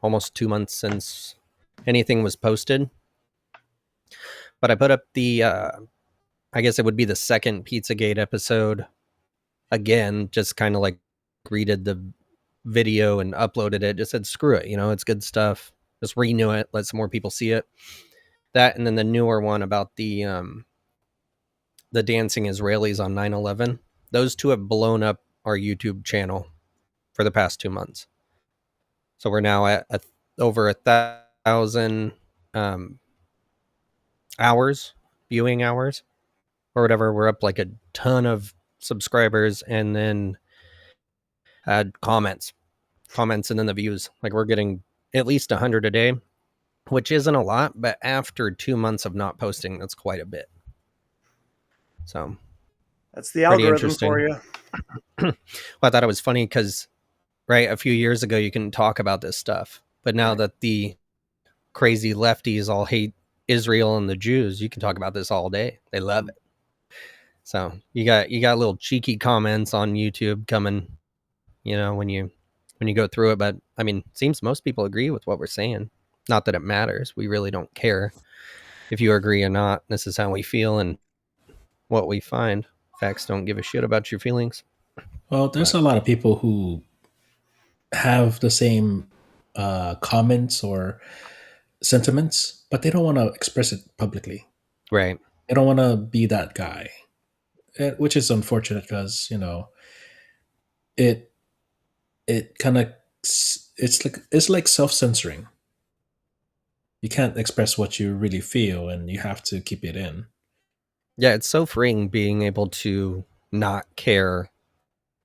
almost 2 months since anything was posted. But I put up the I guess it would be the second Pizzagate episode again, just kind of like redid the video and uploaded it. Just said screw it, it's good stuff. Just renew it, let some more people see it. That, and then the newer one about the dancing Israelis on 9/11. Those two have blown up our YouTube channel for the past 2 months. So we're now at over 1,000 hours, viewing hours, or whatever. We're up like a ton of subscribers, and then comments, and then the views. Like we're getting at least 100 a day, which isn't a lot, but after 2 months of not posting, that's quite a bit. So that's the algorithm for you. Well, I thought it was funny because, right, a few years ago you couldn't talk about this stuff, but now that the crazy lefties all hate Israel and the Jews, you can talk about this all day. They love it. So you got little cheeky comments on YouTube coming, when you go through it. But I mean, it seems most people agree with what we're saying. Not that it matters. We really don't care if you agree or not. This is how we feel and what we find. Facts don't give a shit about your feelings. Well, there's a lot of people who have the same comments or sentiments, but they don't want to express it publicly. Right. They don't want to be that guy, which is unfortunate because it kind of it's like self-censoring. You can't express what you really feel, and you have to keep it in. Yeah, it's so freeing being able to not care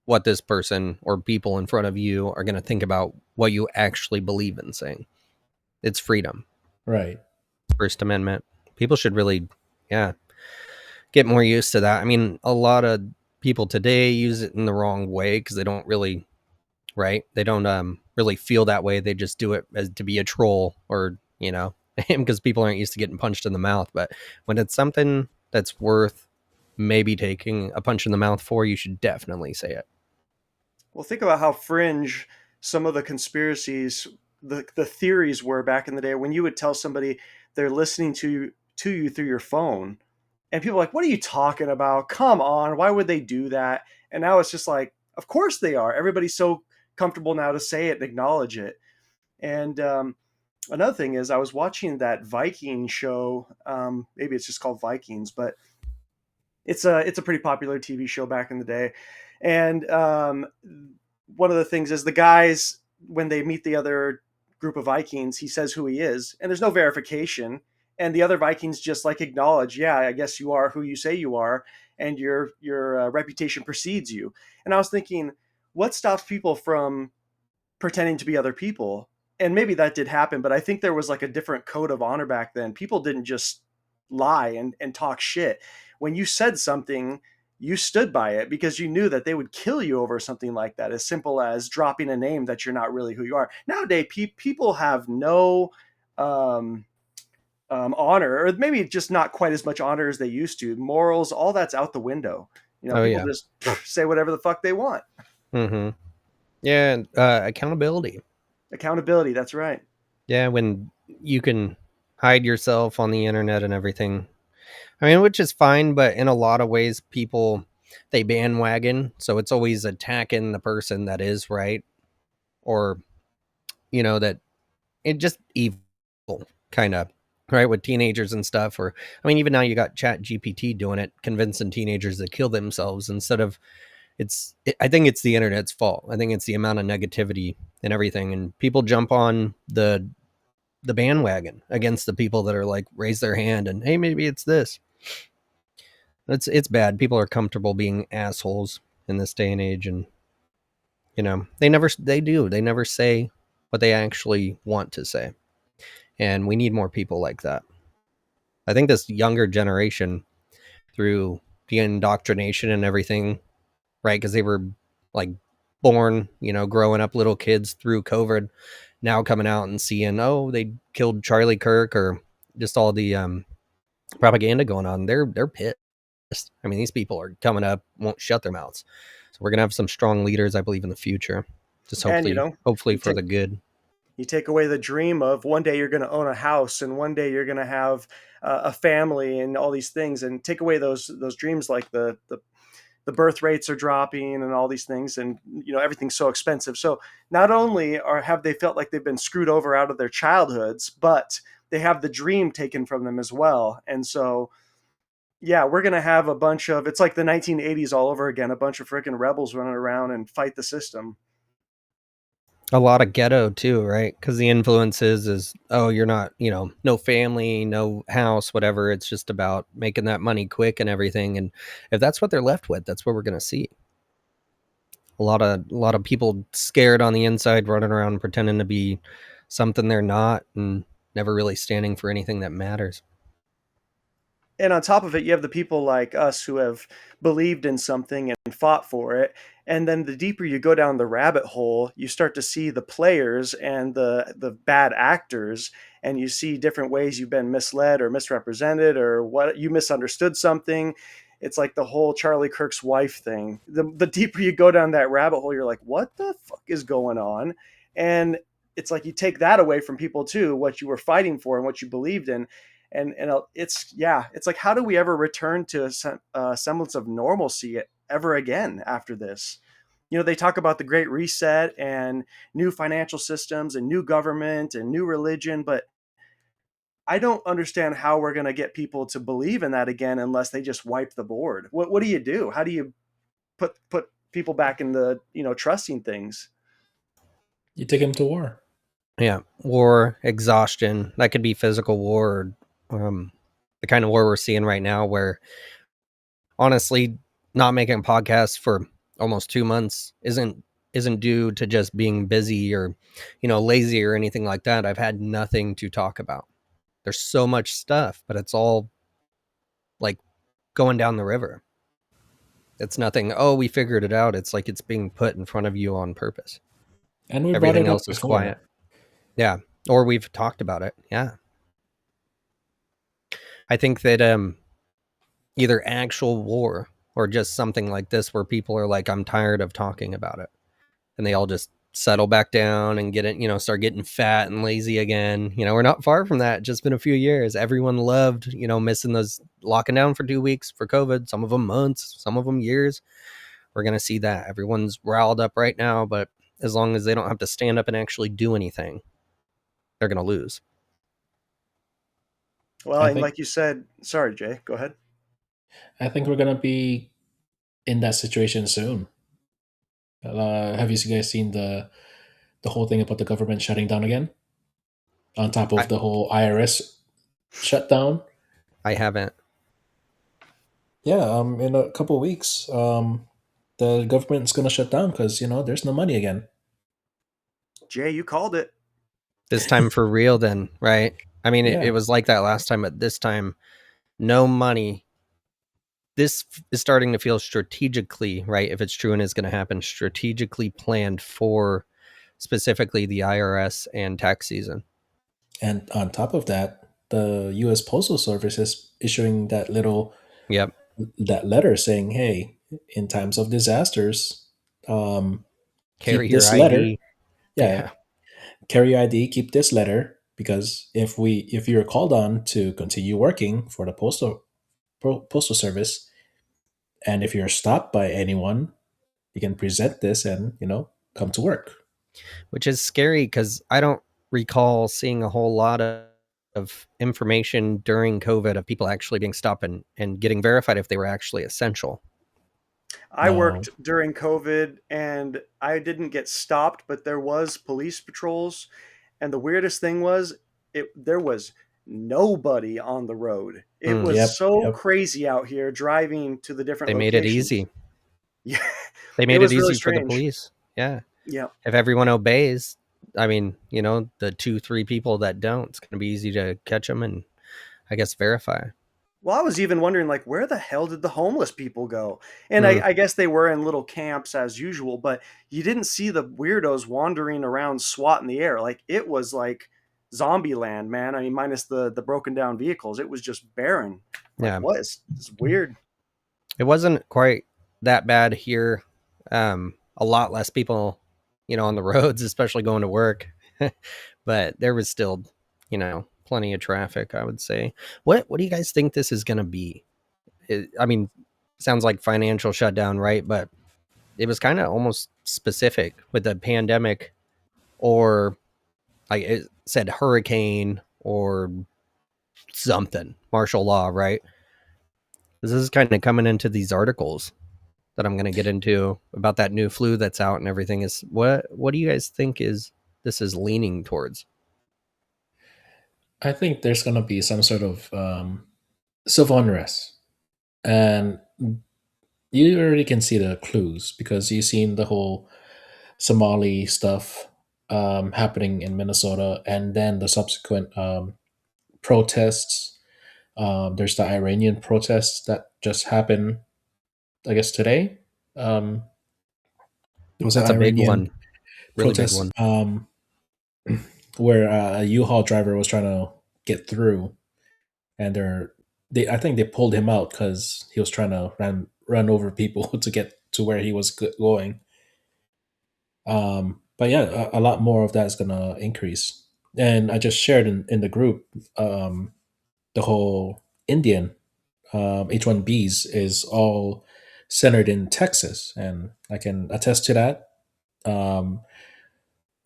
what this person or people in front of you are going to think about what you actually believe in saying. It's freedom. Right. First Amendment. People should really, get more used to that. I mean, a lot of people today use it in the wrong way because they don't really, right? They don't really feel that way. They just do it as to be a troll or, because people aren't used to getting punched in the mouth. But when it's something that's worth maybe taking a punch in the mouth for, you should definitely say it. Well, think about how fringe some of the conspiracies, the theories were back in the day when you would tell somebody they're listening to you through your phone, and people are like, what are you talking about? Come on, why would they do that? And now it's just like, of course they are. Everybody's so comfortable now to say it and acknowledge it. And another thing is, I was watching that Viking show. Maybe it's just called Vikings, but it's a pretty popular TV show back in the day. And one of the things is the guys, when they meet the other group of Vikings, he says who he is, and there's no verification. And the other Vikings just like acknowledge, yeah, I guess you are who you say you are, and your reputation precedes you. And I was thinking, what stops people from pretending to be other people? And maybe that did happen, but I think there was like a different code of honor back then. People didn't just lie and talk shit. When you said something, you stood by it because you knew that they would kill you over something like that, as simple as dropping a name that you're not really who you are. Nowadays, people have no honor, or maybe just not quite as much honor as they used to. Morals, all that's out the window. People just say whatever the fuck they want. Mm-hmm. Yeah, accountability. Accountability, that's right. Yeah, when you can hide yourself on the internet and everything. I mean, which is fine, but in a lot of ways, people, they bandwagon. So it's always attacking the person that is right. Or, that it just evil, kind of, right? With teenagers and stuff. Or, I mean, even now you got Chat GPT doing it, convincing teenagers to kill themselves instead of, I think it's the internet's fault. I think it's the amount of negativity and everything. And people jump on the bandwagon against the people that are like, raise their hand and, hey, maybe it's this. It's bad. People are comfortable being assholes in this day and age, and they never say what they actually want to say, and we need more people like that. I think this younger generation, through the indoctrination and everything, right? Because they were like born, growing up little kids through COVID, now coming out and seeing, oh, they killed Charlie Kirk, or just all the propaganda going on. They're pissed. I mean, these people are coming up, won't shut their mouths. So we're gonna have some strong leaders, I believe, in the future. Just hopefully, hopefully for the good. You take away the dream of one day you're going to own a house and one day you're going to have a family and all these things, and take away those dreams, like the birth rates are dropping and all these things, and everything's so expensive. So not only have they felt like they've been screwed over out of their childhoods, but they have the dream taken from them as well. And so yeah, we're going to have a bunch of, it's like the 1980s all over again, a bunch of freaking rebels running around and fight the system. A lot of ghetto too, right? Because the influence is, oh, you're not, no family, no house, whatever. It's just about making that money quick and everything. And if that's what they're left with, that's what we're going to see. A lot of people scared on the inside, running around pretending to be something they're not, and never really standing for anything that matters. And on top of it, you have the people like us who have believed in something and fought for it. And then the deeper you go down the rabbit hole, you start to see the players and the bad actors, and you see different ways you've been misled or misrepresented, or what you misunderstood something. It's like the whole Charlie Kirk's wife thing. The deeper you go down that rabbit hole, you're like, what the fuck is going on? And it's like you take that away from people too, what you were fighting for and what you believed in. And it's, yeah, it's like, how do we ever return to a semblance of normalcy ever again after this? They talk about the Great Reset and new financial systems and new government and new religion, but I don't understand how we're going to get people to believe in that again unless they just wipe the board. What do you do? How do you put people back in the trusting things? You take him to war. Yeah, war, exhaustion. That could be physical war, or the kind of war we're seeing right now, where honestly, not making podcasts for almost 2 months isn't due to just being busy or lazy or anything like that. I've had nothing to talk about. There's so much stuff, but it's all like going down the river. It's nothing, oh, we figured it out. It's like it's being put in front of you on purpose. And we brought Everything it up else is quiet. before. Yeah. Or we've talked about it. Yeah. I think that either actual war or just something like this where people are like, I'm tired of talking about it. And they all just settle back down and get it, start getting fat and lazy again. We're not far from that. Just been a few years. Everyone loved, missing those, locking down for 2 weeks for COVID, some of them months, some of them years. We're going to see that. Everyone's riled up right now, but as long as they don't have to stand up and actually do anything, they're going to lose. Well, I and think like you said, sorry, Jay, go ahead. I think we're gonna be in that situation soon. Have you guys seen the whole thing about the government shutting down again? On top I, of the whole IRS shutdown. I haven't. Yeah, in a couple of weeks, the government's gonna shut down because there's no money again. Jay, you called it. This time for real, then, right? I mean, it Yeah, was like that last time, but this time, no money. This is starting to feel strategically, right? If it's true and is going to happen, strategically planned for specifically the IRS and tax season. and on top of that, the U.S. Postal Service is issuing Yep. that letter saying, "Hey, in times of disasters, um, Carry keep your this letter. ID. Yeah, Yeah. carry ID. Keep this letter because if you're called on to continue working for the postal service, and if you're stopped by anyone, you can present this and come to work." Which is scary because I don't recall seeing a whole lot of information during COVID of people actually being stopped and getting verified if they were actually essential. I No, worked during COVID and I didn't get stopped, but there was police patrols. And the weirdest thing was there was nobody on the road. It Mm, was yep, so yep. crazy out here driving to the they different made it locations. easy. Yeah, They it made it was really easy for the strange. police. Yeah. Yeah. If everyone obeys, I mean, the 2, 3 people that don't, it's going to be easy to catch them and I guess verify. Well, I was even wondering, like, where the hell did the homeless people go? And Mm, I guess they were in little camps as usual, but you didn't see the weirdos wandering around swatting the air. Like, it was like zombie land, man. I mean, minus the broken down vehicles. It was just barren. Like, yeah. what? It's weird. It wasn't quite that bad here. A lot less people, on the roads, especially going to work. but there was still, plenty of traffic, I would say. What do you guys think this is going to be? I mean, sounds like financial shutdown, right? But it was kind of almost specific with the pandemic, or like it said hurricane or something, martial law, right? This is kind of coming into these articles that I'm going to get into about that new flu that's out and everything. Is what do you guys think is this is leaning towards? I think there's going to be some sort of civil unrest, and you already can see the clues because you've seen the whole Somali stuff happening in Minnesota, and then the subsequent protests. There's the Iranian protests that just happened, I guess today. Um, there was an That's a big Iranian one, really big protest one. where a U-Haul driver was trying to get through, and I think they pulled him out because he was trying to run over people to get to where he was going. But yeah, a lot more of that is gonna increase. And I just shared in the group the whole Indian H1Bs is all centered in Texas, and I can attest to that. Um,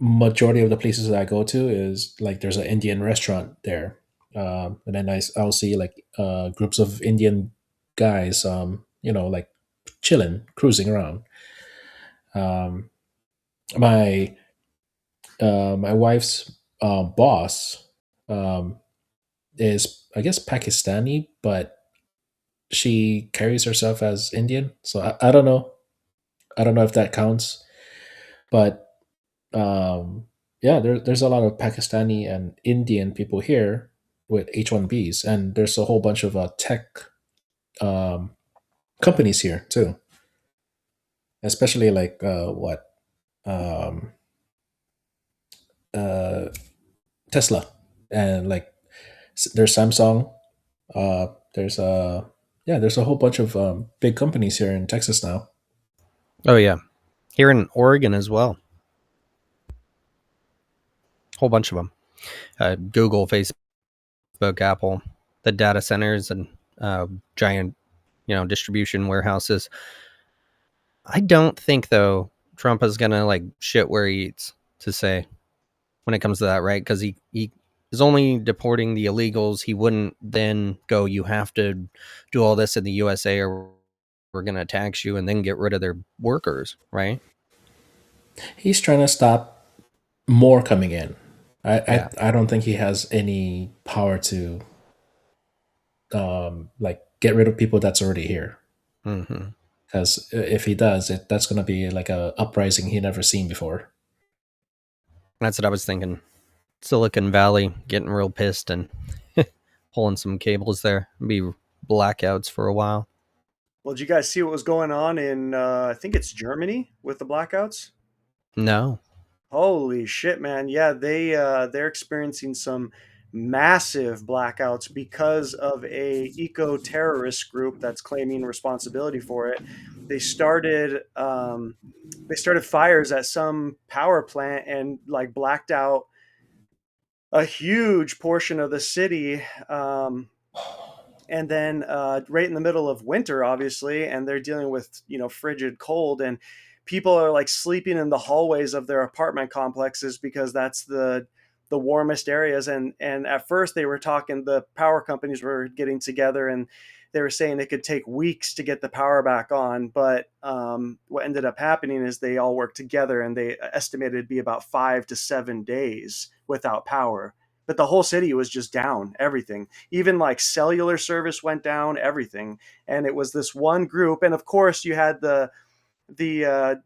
Majority of the places that I go to is like there's an Indian restaurant there, and then I'll see like groups of Indian guys, like chilling, cruising around. Um, my my wife's boss um, is, I guess, Pakistani, but she carries herself as Indian. So I don't know. I don't know if that counts, but yeah, there's a lot of Pakistani and Indian people here with H1Bs, and there's a whole bunch of tech um, companies here too, especially like what um, uh, Tesla, and like there's Samsung. There's a Yeah, there's a whole bunch of big companies here in Texas now. Oh yeah, here in Oregon as well, whole bunch of them. Google, Facebook, Apple, the data centers and giant, distribution warehouses. I don't think though Trump is gonna like shit where he eats to say when it comes to that, right? Because he is only deporting the illegals. He wouldn't then go, you have to do all this in the USA or we're gonna tax you and then get rid of their workers, right? He's trying to stop more coming in. Yeah. I don't think he has any power to like get rid of people that's already here. Hmm. Because if he does, that's going to be like a uprising he never seen before. That's what I was thinking. Silicon Valley getting real pissed and pulling some cables there. Be blackouts for a while. Well, did you guys see what was going on in I think it's Germany with the blackouts? No. Holy shit, man. Yeah, they're experiencing some massive blackouts because of a eco-terrorist group that's claiming responsibility for it. They started they started fires at some power plant and like blacked out a huge portion of the city. And then right in the middle of winter, obviously, and they're dealing with frigid cold, and people are like sleeping in the hallways of their apartment complexes because that's the warmest areas. And at first they were talking, the power companies were getting together and they were saying it could take weeks to get the power back on, but what ended up happening is they all worked together and they estimated it'd be about 5 to 7 days without power, but the whole city was just down, everything, even like cellular service went down, everything. And it was this one group, and of course you had the I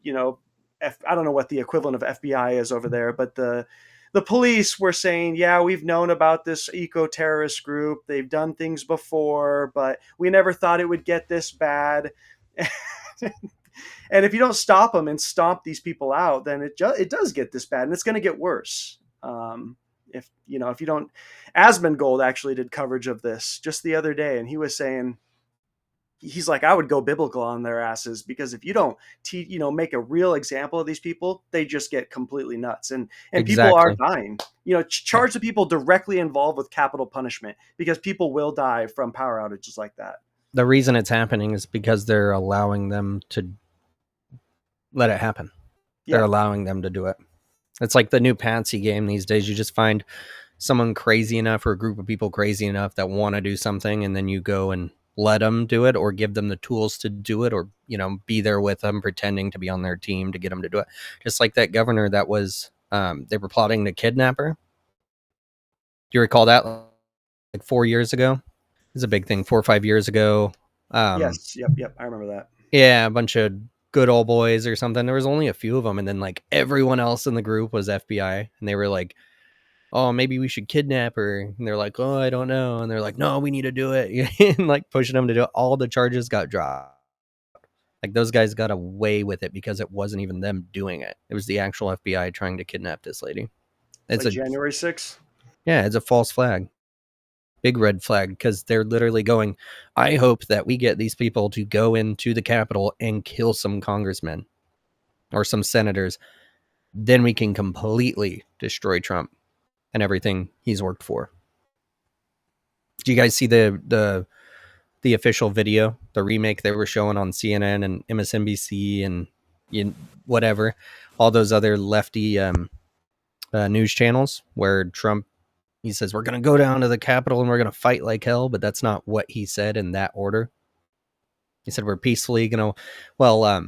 don't know what the equivalent of FBI is over there, but the police were saying, yeah, we've known about this eco-terrorist group, they've done things before, but we never thought it would get this bad. And if you don't stop them and stomp these people out, then it does get this bad, and it's going to get worse. If you don't, Asmongold actually did coverage of this just the other day, and he was saying he's like, I would go biblical on their asses, because if you don't make a real example of these people, they just get completely nuts, and people are Exactly. dying. Yeah. Charge the people directly involved with capital punishment, because people will die from power outages like that. The reason it's happening is because they're allowing them to let it happen. They're Yeah. allowing them to do it. It's like the new Patsy game these days. You just find someone crazy enough or a group of people crazy enough that want to do something, and then you go and let them do it or give them the tools to do it, or be there with them pretending to be on their team to get them to do it. Just like that governor that was they were plotting to kidnap her. Do you recall that, like 4 years ago? It was a big thing 4 or 5 years ago. Yes. Yep. I remember that. Yeah, a bunch of good old boys or something. There was only a few of them, and then like everyone else in the group was FBI, and they were like, "Oh, maybe we should kidnap her." And they're like, "Oh, I don't know." And they're like, "No, we need to do it." And like pushing them to do it. All the charges got dropped. Like those guys got away with it because it wasn't even them doing it. It was the actual FBI trying to kidnap this lady. It's Like a January 6th. Yeah, it's a false flag. Big red flag, because they're literally going, I hope that we get these people to go into the Capitol and kill some congressmen or some senators. Then we can completely destroy Trump and everything he's worked for. Do you guys see the official video, the remake they were showing on CNN and MSNBC and whatever, all those other lefty news channels where Trump, he says we're going to go down to the Capitol and we're going to fight like hell, but that's not what he said in that order. He said we're peacefully going to. Well,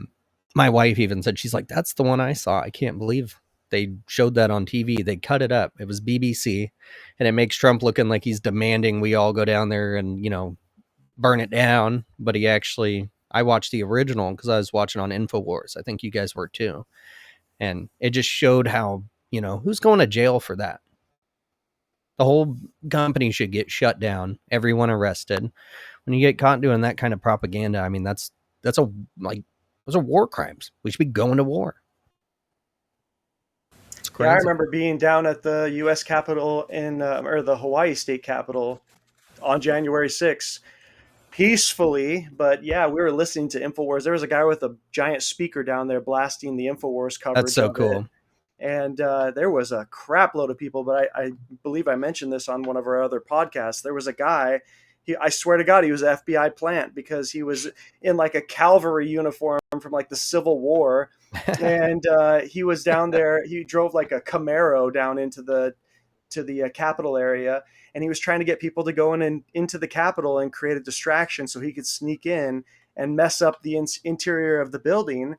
my wife even said, she's like, that's the one I saw. I can't believe they showed that on TV. They cut it up. It was BBC, and it makes Trump looking like he's demanding we all go down there and burn it down. But he actually, I watched the original because I was watching on InfoWars. I think you guys were too, and it just showed how who's going to jail for that. The whole company should get shut down. Everyone arrested. When you get caught doing that kind of propaganda, I mean, that's a like those are war crimes. We should be going to war. It's Yeah, I crazy. remember being down at the U.S. Capitol or the Hawaii State Capitol on January 6th, peacefully. But yeah, we were listening to InfoWars. There was a guy with a giant speaker down there blasting the InfoWars That's coverage so of it. cool. And there was a crap load of people. But I believe I mentioned this on one of our other podcasts. There was a guy. I swear to God, he was an FBI plant, because he was in like a cavalry uniform from like the Civil War, and he was down there. He drove like a Camaro down into the Capitol area, and he was trying to get people to go in and into the Capitol and create a distraction so he could sneak in and mess up the interior of the building.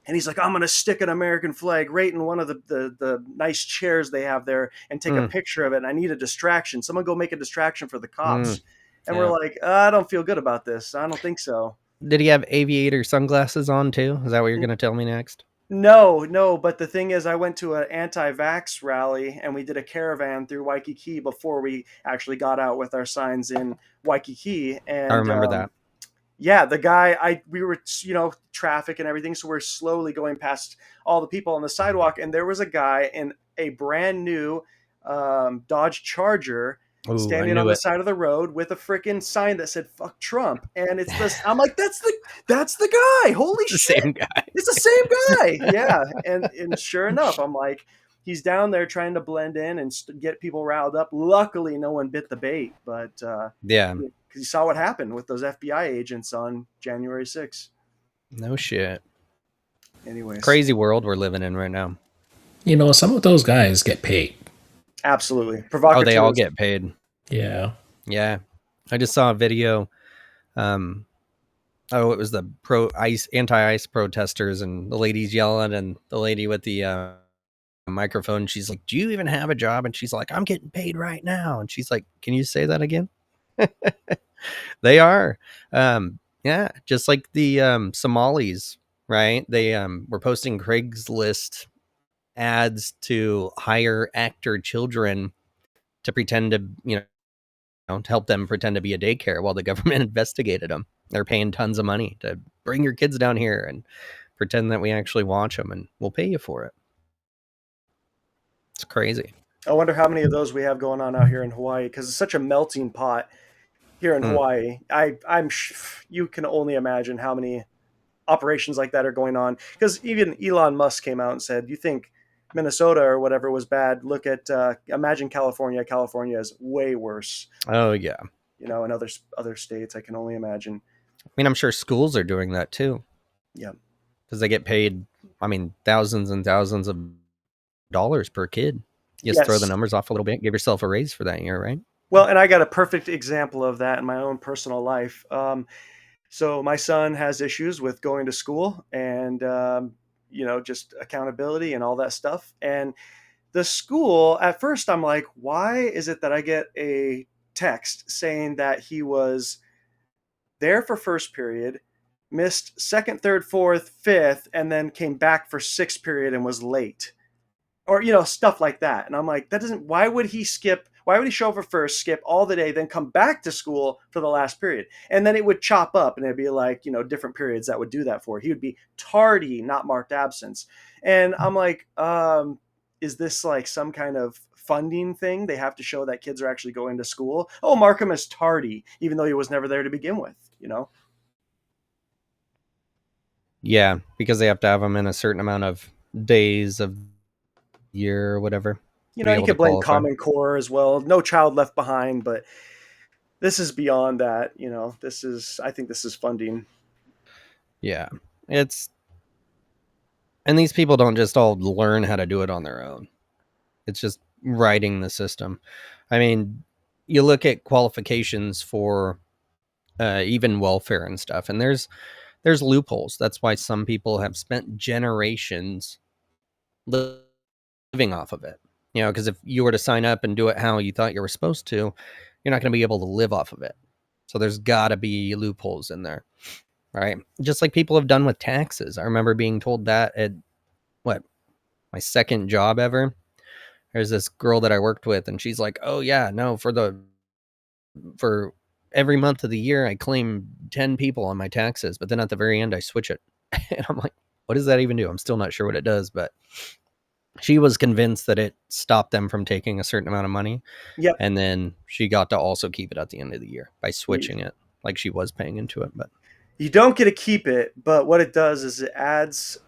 And he's like, I'm going to stick an American flag right in one of the nice chairs they have there and take a Mm, picture of it. And I need a distraction. Someone go make a distraction for the mm, cops. And we're yeah. like, I don't feel good about this. I don't think so. Did he have aviator sunglasses on too? Is that what you're going to tell me next? No, no, but the thing is, I went to an anti-vax rally, and we did a caravan through Waikiki before we actually got out with our signs in Waikiki. I And remember that. yeah, the guy, we were, traffic and everything, so we're slowly going past all the people on the sidewalk, and there was a guy in a brand new Dodge Charger Oh, I standing on knew the it. side of the road with a freaking sign that said "fuck Trump," and it's this. I'm like, that's the guy. Holy It's the shit, same guy. it's the same guy. Yeah, and sure enough, I'm like, he's down there trying to blend in and get people riled up. Luckily, no one bit the bait, but Yeah. because you saw what happened with those FBI agents on January 6th. No shit. Anyways, Crazy world we're living in right now. Some of those guys get paid. absolutely Oh, they all provocateurs. get paid. Yeah. Yeah. I just saw a video. Um, oh, it was the anti-ice protesters, and the lady's yelling, and the lady with the microphone, she's like, do you even have a job? And she's like, I'm getting paid right now. And she's like, can you say that again? They are. Yeah, just like the Somalis, right? They were posting Craigslist ads to hire actor children to pretend to, to help them pretend to be a daycare while the government investigated them. They're paying tons of money to bring your kids down here and pretend that we actually watch them, and we'll pay you for it. It's crazy. I wonder how many of those we have going on out here in Hawaii, because it's such a melting pot. here in Mm. Hawaii. You can only imagine how many operations like that are going on, because even Elon Musk came out and said, "You think Minnesota or whatever was bad? Look at imagine California. California is way worse." Oh yeah. In other states, I can only imagine. I mean, I'm sure schools are doing that too Yeah. because they get paid. I mean, thousands and thousands of dollars per kid. You just throw the Yes. numbers off a little bit, give yourself a raise for that year, right? Well, and I got a perfect example of that in my own personal life. So my son has issues with going to school and just accountability and all that stuff. And the school, at first, I'm like, why is it that I get a text saying that he was there for first period, missed second, third, fourth, fifth, and then came back for sixth period and was late? Or stuff like that. And I'm like, that doesn't, why would he show up for first, skip all the day, then come back to school for the last period? And then it would chop up and it'd be like, different periods that would do that for it. He would be tardy, not marked absence. And I'm like, is this like some kind of funding thing? They have to show that kids are actually going to school. Oh, mark him as tardy, even though he was never there to begin with. Yeah, because they have to have them in a certain amount of days of year or whatever to be You able to could blame qualify. Common Core as well. No child left behind, but this is beyond that. I think this is funding. Yeah. It's and these people don't just all learn how to do it on their own. It's just writing the system. I mean, you look at qualifications for even welfare and stuff, and there's loopholes. That's why some people have spent generations living off of it. Because if you were to sign up and do it how you thought you were supposed to, you're not going to be able to live off of it. So there's got to be loopholes in there, right? Just like people have done with taxes. I remember being told that at what my second job ever. There's this girl that I worked with, and she's like, "Oh yeah, no, for every month of the year, I claim 10 people on my taxes, but then at the very end, I switch it." And I'm like, "What does that even do?" I'm still not sure what it does, but she was convinced that it stopped them from taking a certain amount of money, Yep. and then she got to also keep it at the end of the year by switching it, like she was paying into it. But You don't get to keep it, but what it does is it adds.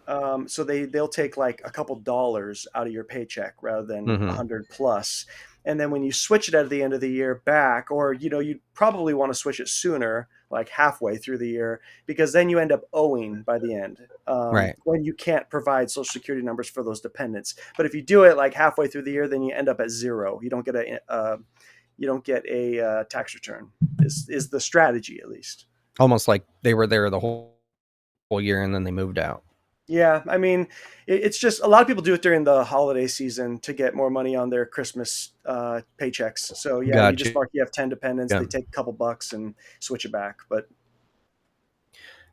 So they'll take like a couple dollars out of your paycheck rather than a mm-hmm. 100 plus, and then when you switch it at the end of the year back, or you probably want to switch it sooner, like halfway through the year, because then you end up owing by the end, Right, when you can't provide social security numbers for those dependents. But if you do it like halfway through the year, then you end up at zero. You don't get a tax return. Is the strategy, at least. almost like they were there the whole year and then they moved out. Yeah, I mean, it's just a lot of people do it during the holiday season to get more money on their Christmas paychecks. So yeah, you just Gotcha. mark you have 10 dependents, Yeah. they take a couple bucks and switch it back. But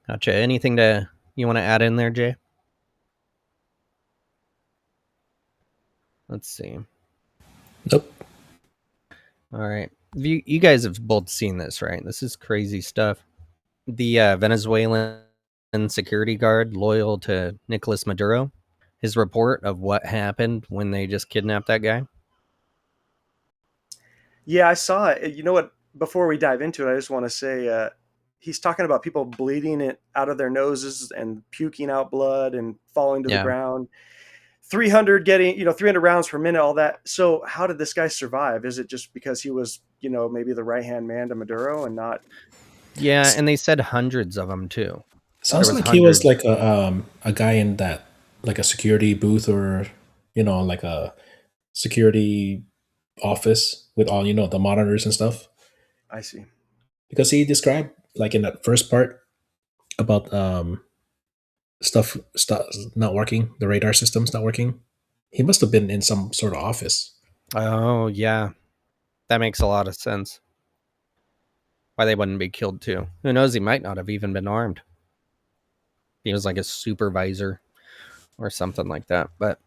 Gotcha. Anything to you want to add in there, Jay? Let's see. Nope. All right. You guys have both seen this, right? This is crazy stuff. The Venezuelan security guard loyal to Nicolas Maduro, his report of what happened when they just kidnapped that guy. yeah, I saw it. You know what? Before we dive into it, I just want to say he's talking about people bleeding it out of their noses and puking out blood and falling to the Yeah. ground. 300 getting 300 rounds per minute, all that. So how did this guy survive? Is it just because he was maybe the right hand man to Maduro and not? Yeah, S- and they said hundreds of them too. There Sounds was like he was hundreds. like a guy in that, like a security booth, or like a security office with all the monitors and stuff. I see. Because he described, like, in that first part about stuff not working, the radar system's not working. He must have been in some sort of office. Oh, yeah. That makes a lot of sense. Why they wouldn't be killed too. Who knows? He might not have even been armed. He was like a supervisor or something like that. But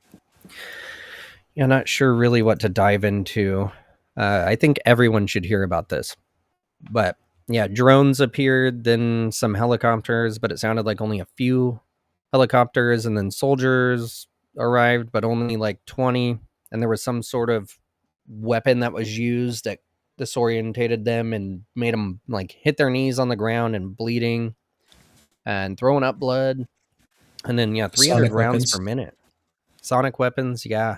yeah, not sure really what to dive into. I think everyone should hear about this. But yeah, drones appeared, then some helicopters, but it sounded like only a few helicopters, and then soldiers arrived, but only like 20. And there was some sort of weapon that was used that disorientated them and made them like hit their knees on the ground and bleeding and throwing up blood. And then, yeah, 300 Sonic rounds per weapons. minute. Sonic weapons, yeah.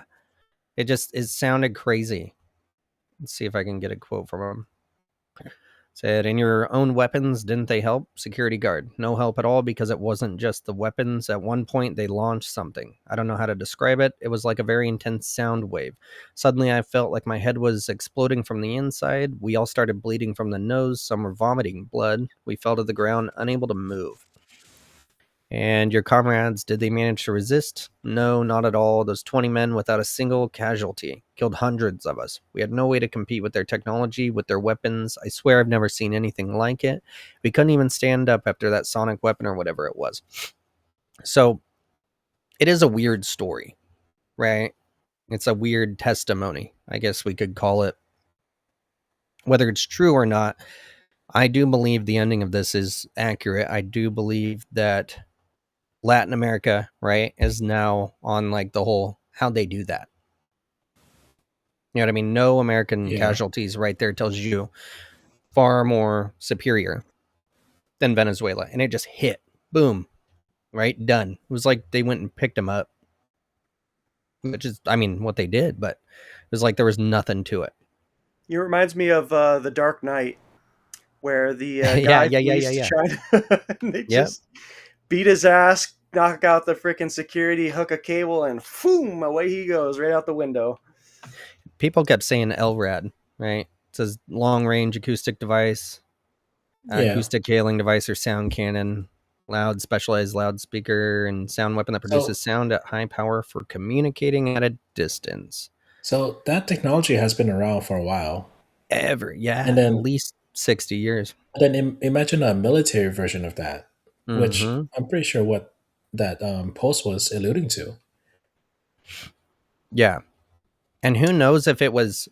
It sounded crazy. Let's see if I can get a quote from him. Said, in your own weapons, didn't they help? Security guard. No help at all because it wasn't just the weapons. At one point, they launched something. I don't know how to describe it. It was like a very intense sound wave. Suddenly, I felt like my head was exploding from the inside. We all started bleeding from the nose. Some were vomiting blood. We fell to the ground, unable to move. And your comrades, did they manage to resist? No, not at all. Those 20 men without a single casualty killed hundreds of us. We had no way to compete with their technology, with their weapons. I swear I've never seen anything like it. We couldn't even stand up after that sonic weapon or whatever it was. So it is a weird story, right? It's a weird testimony, I guess we could call it. Whether it's true or not, I do believe the ending of this is accurate. I do believe that Latin America, right, is now on like the whole how they do that. You know what I mean? No American Yeah. casualties right there tells you far more superior than Venezuela. And it just hit. Boom. Right? Done. It was like they went and picked them up. Which is, I mean, what they did, but it was like there was nothing to it. It reminds me of The Dark Knight, where the Yeah, guy yeah, yeah, yeah, flees to yeah. China and they Yep. just beat his ass, knock out the freaking security, hook a cable, and boom, away he goes right out the window. People kept saying LRAD, right? It says long range acoustic device, Yeah. acoustic hailing device or sound cannon, loud specialized loudspeaker, and sound weapon that So produces sound at high power for communicating at a distance. so that technology has been around for a while. Yeah, And at then least 60 years. imagine a military version of that, which Mm-hmm. I'm pretty sure what that post was alluding to. Yeah. And who knows if it was,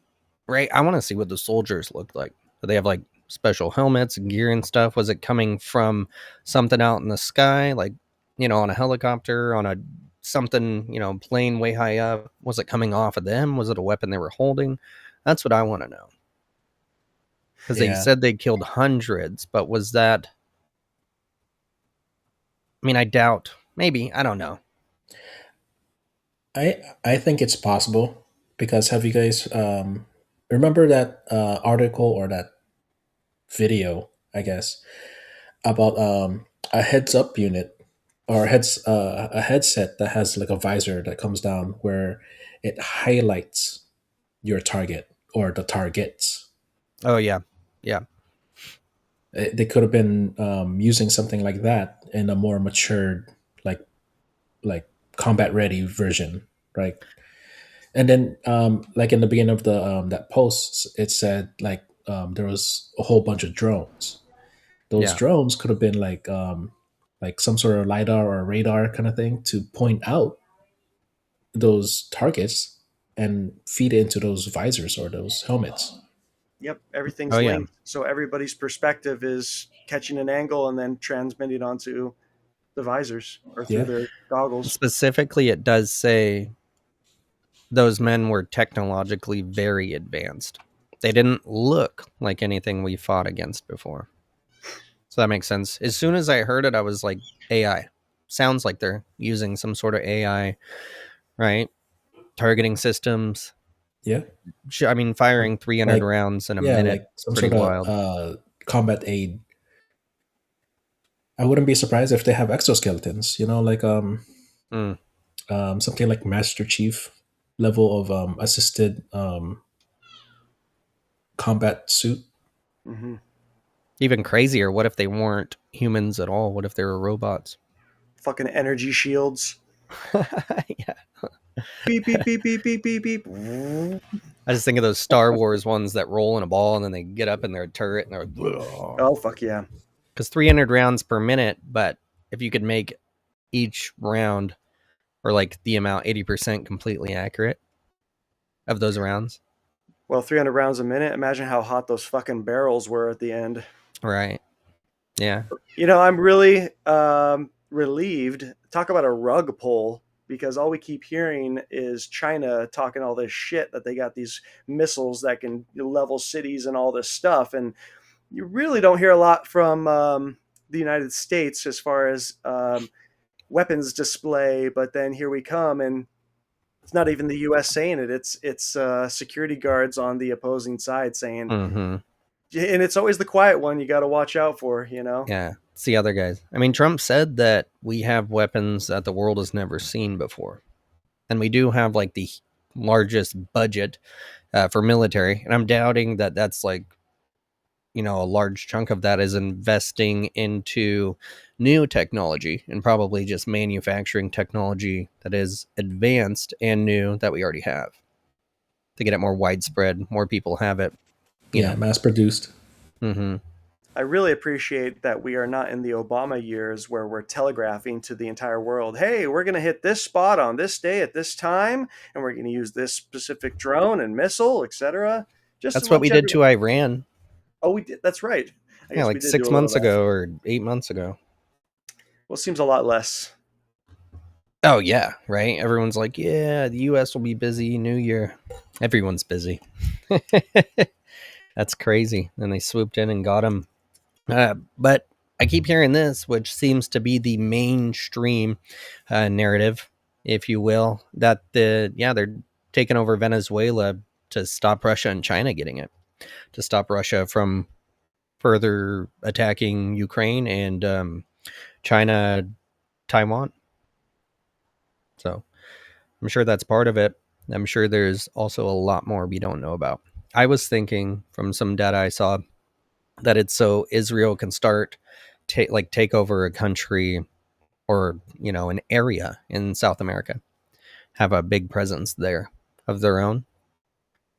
right? I want to see what the soldiers looked like. Do they have like special helmets and gear and stuff? Was it coming from something out in the sky, like, on a helicopter, on a something, plane way high up? Was it coming off of them? Was it a weapon they were holding? That's what I want to know. Because they Yeah. said they killed hundreds, but was that? I mean, I doubt. Maybe. I don't know. I think it's possible because have you guys remember that article or that video, I guess, about a heads up unit or a headset that has like a visor that comes down where it highlights your target or the targets. Oh, yeah. Yeah. They could have been using something like that in a more matured, like like combat ready version, right? And then like in the beginning of the that post, it said like there was a whole bunch of drones. Those Yeah. drones could have been like some sort of lidar or radar kind of thing to point out those targets and feed into those visors or those helmets. Yep, Oh, everything's yeah. linked, so everybody's perspective is catching an angle and then transmitting onto the visors or through Yeah, their goggles. Specifically, it does say those men were technologically very advanced. They didn't look like anything we fought against before. So that makes sense. As soon as I heard it, I was like, AI. Sounds like they're using some sort of AI, right? Targeting systems. yeah, I mean, firing 300 like rounds in a yeah, minute like is some pretty sort of wild. combat aid. I wouldn't be surprised if they have exoskeletons. Like Mm. something like Master Chief level of assisted combat suit. Hmm. Even crazier, what if they weren't humans at all? What if they were robots? Fucking energy shields. Yeah. Beep beep beep beep beep beep beep. I just think of those Star Wars ones that roll in a ball and then they get up in their turret and they're Oh fuck yeah! because 300 rounds per minute. But if you could make each round or like the amount 80% completely accurate of those rounds, Well, 300 rounds a minute. Imagine how hot those fucking barrels were at the end. right? Yeah. I'm really relieved. Talk about a rug pull because all we keep hearing is China talking all this shit that they got these missiles that can level cities and all this stuff, and you really don't hear a lot from the United States as far as weapons display. But then here we come, and it's not even the U.S. saying it; it's security guards on the opposing side saying, Hmm. and it's always the quiet one you got to watch out for, you know. Yeah, it's the other guys. I mean, Trump said that we have weapons that the world has never seen before, and we do have like the largest budget for military. And I'm doubting that that's like, a large chunk of that is investing into new technology and probably just manufacturing technology that is advanced and new that we already have to get it more widespread. More people have it, you Yeah, know. mass produced. Hmm. I really appreciate that we are not in the Obama years where we're telegraphing to the entire world, hey, we're going to hit this spot on this day at this time, and we're going to use this specific drone and missile, etc. Just to That's what let we you did everybody. to Iran. Oh, we did. That's right. I Yeah, guess we like did do six a little of months that. ago or 8 months ago. Well, it seems a lot less. Oh yeah, right. Everyone's like, yeah, the U.S. will be busy New Year. Everyone's busy. That's crazy. And they swooped in and got him. But I keep hearing this, which seems to be the mainstream narrative, if you will, that they're taking over Venezuela to stop Russia and China getting it, to stop Russia from further attacking Ukraine and China, Taiwan. So I'm sure that's part of it. I'm sure there's also a lot more we don't know about. I was thinking from some data I saw that it's so Israel can start take over a country or an area in South America, have a big presence there of their own.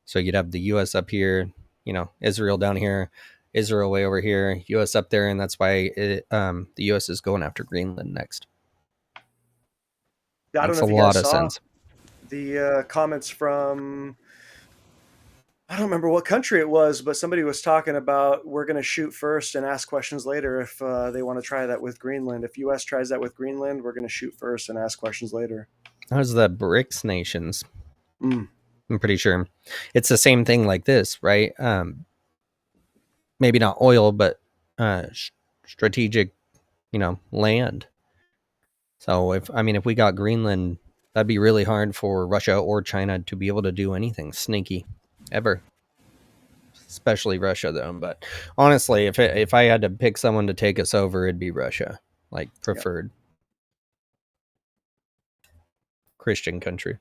So you'd have the U.S. up here, Israel down here, Israel way over here, U.S. up there, and that's why the U.S. is going after Greenland next. I don't know Makes a if you lot guys of saw sense. the comments from, I don't remember what country it was, but somebody was talking about we're going to shoot first and ask questions later if they want to try that with Greenland. If U.S. tries that with Greenland, we're going to shoot first and ask questions later. How's the BRICS nations? Mm. I'm pretty sure it's the same thing like this, right? Maybe not oil, but strategic, land. So if we got Greenland, that'd be really hard for Russia or China to be able to do anything sneaky ever. Especially Russia, though. But honestly, if I had to pick someone to take us over, it'd be Russia, like Yeah. preferred Christian country.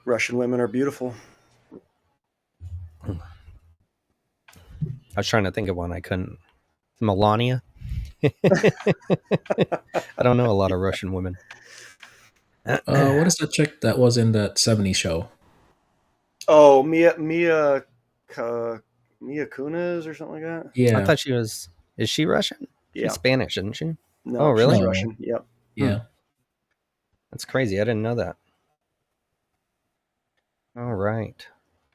Russian women are beautiful. I was trying to think of one, I couldn't. Melania. I don't know a lot of Russian women. What is that chick that was in that '70s show? Oh, Ka- Mia Kunis or something like that. I Yeah. thought she was. Is she Russian? She's Yeah. Spanish, isn't she? Oh, No, she's really? No. Russian. Yep. Hmm. Yeah. That's crazy. I didn't know that. All right.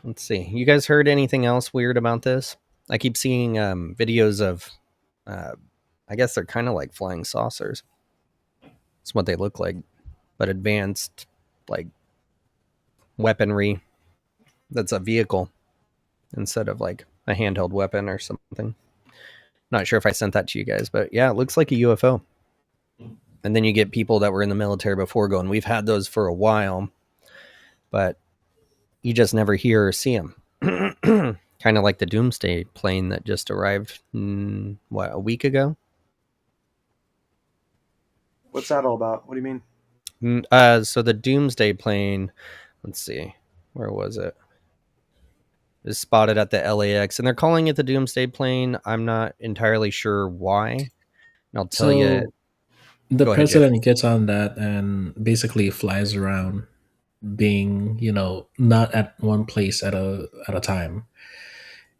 Let's see. You guys heard anything else weird about this? I keep seeing videos of, uh, I guess they're kind of like flying saucers. It's what they look like, but advanced, like weaponry that's a vehicle instead of like a handheld weapon or something. Not sure if I sent that to you guys, but yeah, it looks like a UFO. And then you get people that were in the military before going, we've had those for a while, but you just never hear or see them. Kind of like the Doomsday plane that just arrived, a week ago? What's that all about? What do you mean? So the Doomsday plane, let's see, where was it? Is spotted at the LAX, and they're calling it the Doomsday plane. I'm not entirely sure why. And I'll tell you. So the Go ahead, Jay. president gets on that and basically flies around, being not at one place at a time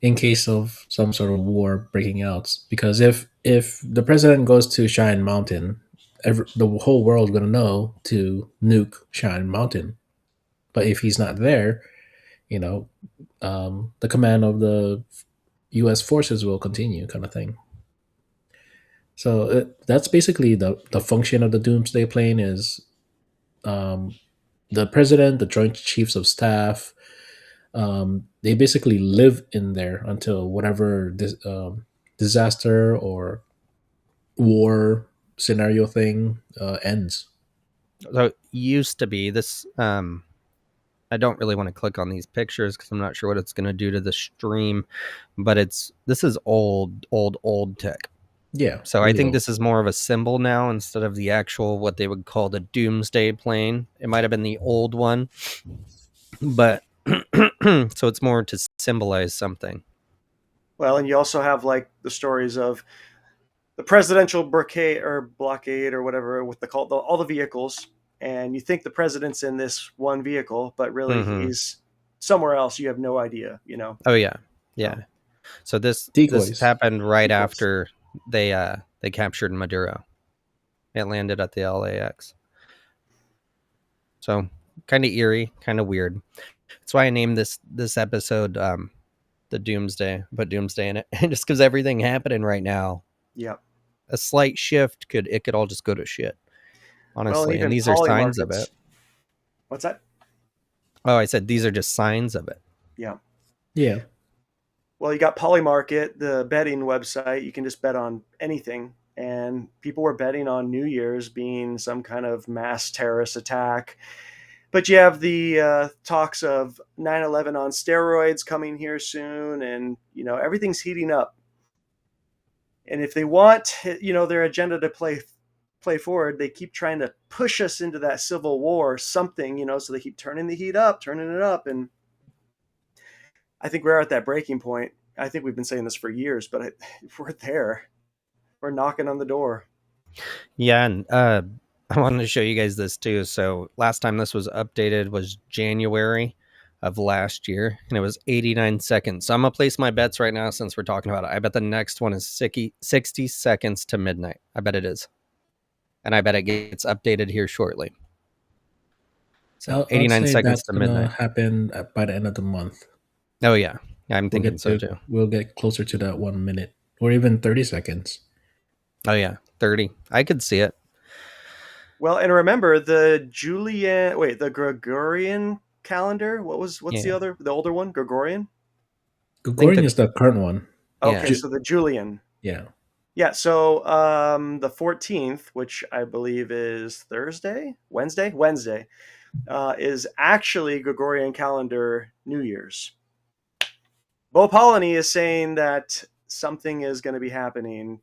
in case of some sort of war breaking out. Because if the president goes to Cheyenne Mountain, the whole world's going to know to nuke Cheyenne Mountain. But if he's not there, you know, the command of the U.S. forces will continue, kind of thing. So that's basically the function of the Doomsday plane is um, the president, the Joint Chiefs of Staff, they basically live in there until whatever disaster or war scenario thing ends. So it used to be this. I don't really want to click on these pictures because I'm not sure what it's going to do to the stream, but this is old tech. Yeah, So I really think old. this is more of a symbol now instead of the actual what they would call the Doomsday plane. It might have been the old one, but so it's more to symbolize something. Well, and you also have like the stories of the presidential blockade or whatever with all the vehicles, and you think the president's in this one vehicle, but really Hmm. he's somewhere else. You have no idea, you know. Oh yeah, So yeah. So this Decoys. happened right decoys. after they captured Maduro. It landed at the LAX. So kind of eerie, kind of weird. That's why I named this episode the Doomsday. Put Doomsday in it, just because everything happening right now, Yeah. a slight shift could all just go to shit. Well, and Honestly, and even these are poly signs of it. markets. What's that? Oh, I said these are just signs of it. Yeah. Yeah. Well, you got Polymarket, the betting website. You can just bet on anything. And people were betting on New Year's being some kind of mass terrorist attack. But you have the talks of 9/11 on steroids coming here soon. And, you know, everything's heating up. And if they want, you know, their agenda to play forward, they keep trying to push us into that civil war, something, you know, so they keep turning the heat up, turning it up. And I think we're at that breaking point. I think we've been saying this for years, but we're there. We're knocking on the door. Yeah, and I wanted to show you guys this too. So last time this was updated was January of last year, and it was 89 seconds. So I'm gonna place my bets right now since we're talking about it. I bet the next one is 60 seconds to midnight. I bet it is, and I bet it gets updated here shortly. So I'll 89 say seconds that's to gonna midnight. happen by the end of the month. Oh yeah, yeah, I'm thinking so too. We'll get closer to that 1 minute or even 30 seconds. Oh yeah, 30. I could see it. Well, and remember the Gregorian calendar. What's Yeah, the older one? Gregorian? I think Gregorian is the current one. yeah, Okay, Ju- so the Julian. yeah. Yeah, so the 14th, which I believe is Wednesday, is actually Gregorian calendar New Year's. Bo Polony is saying that something is going to be happening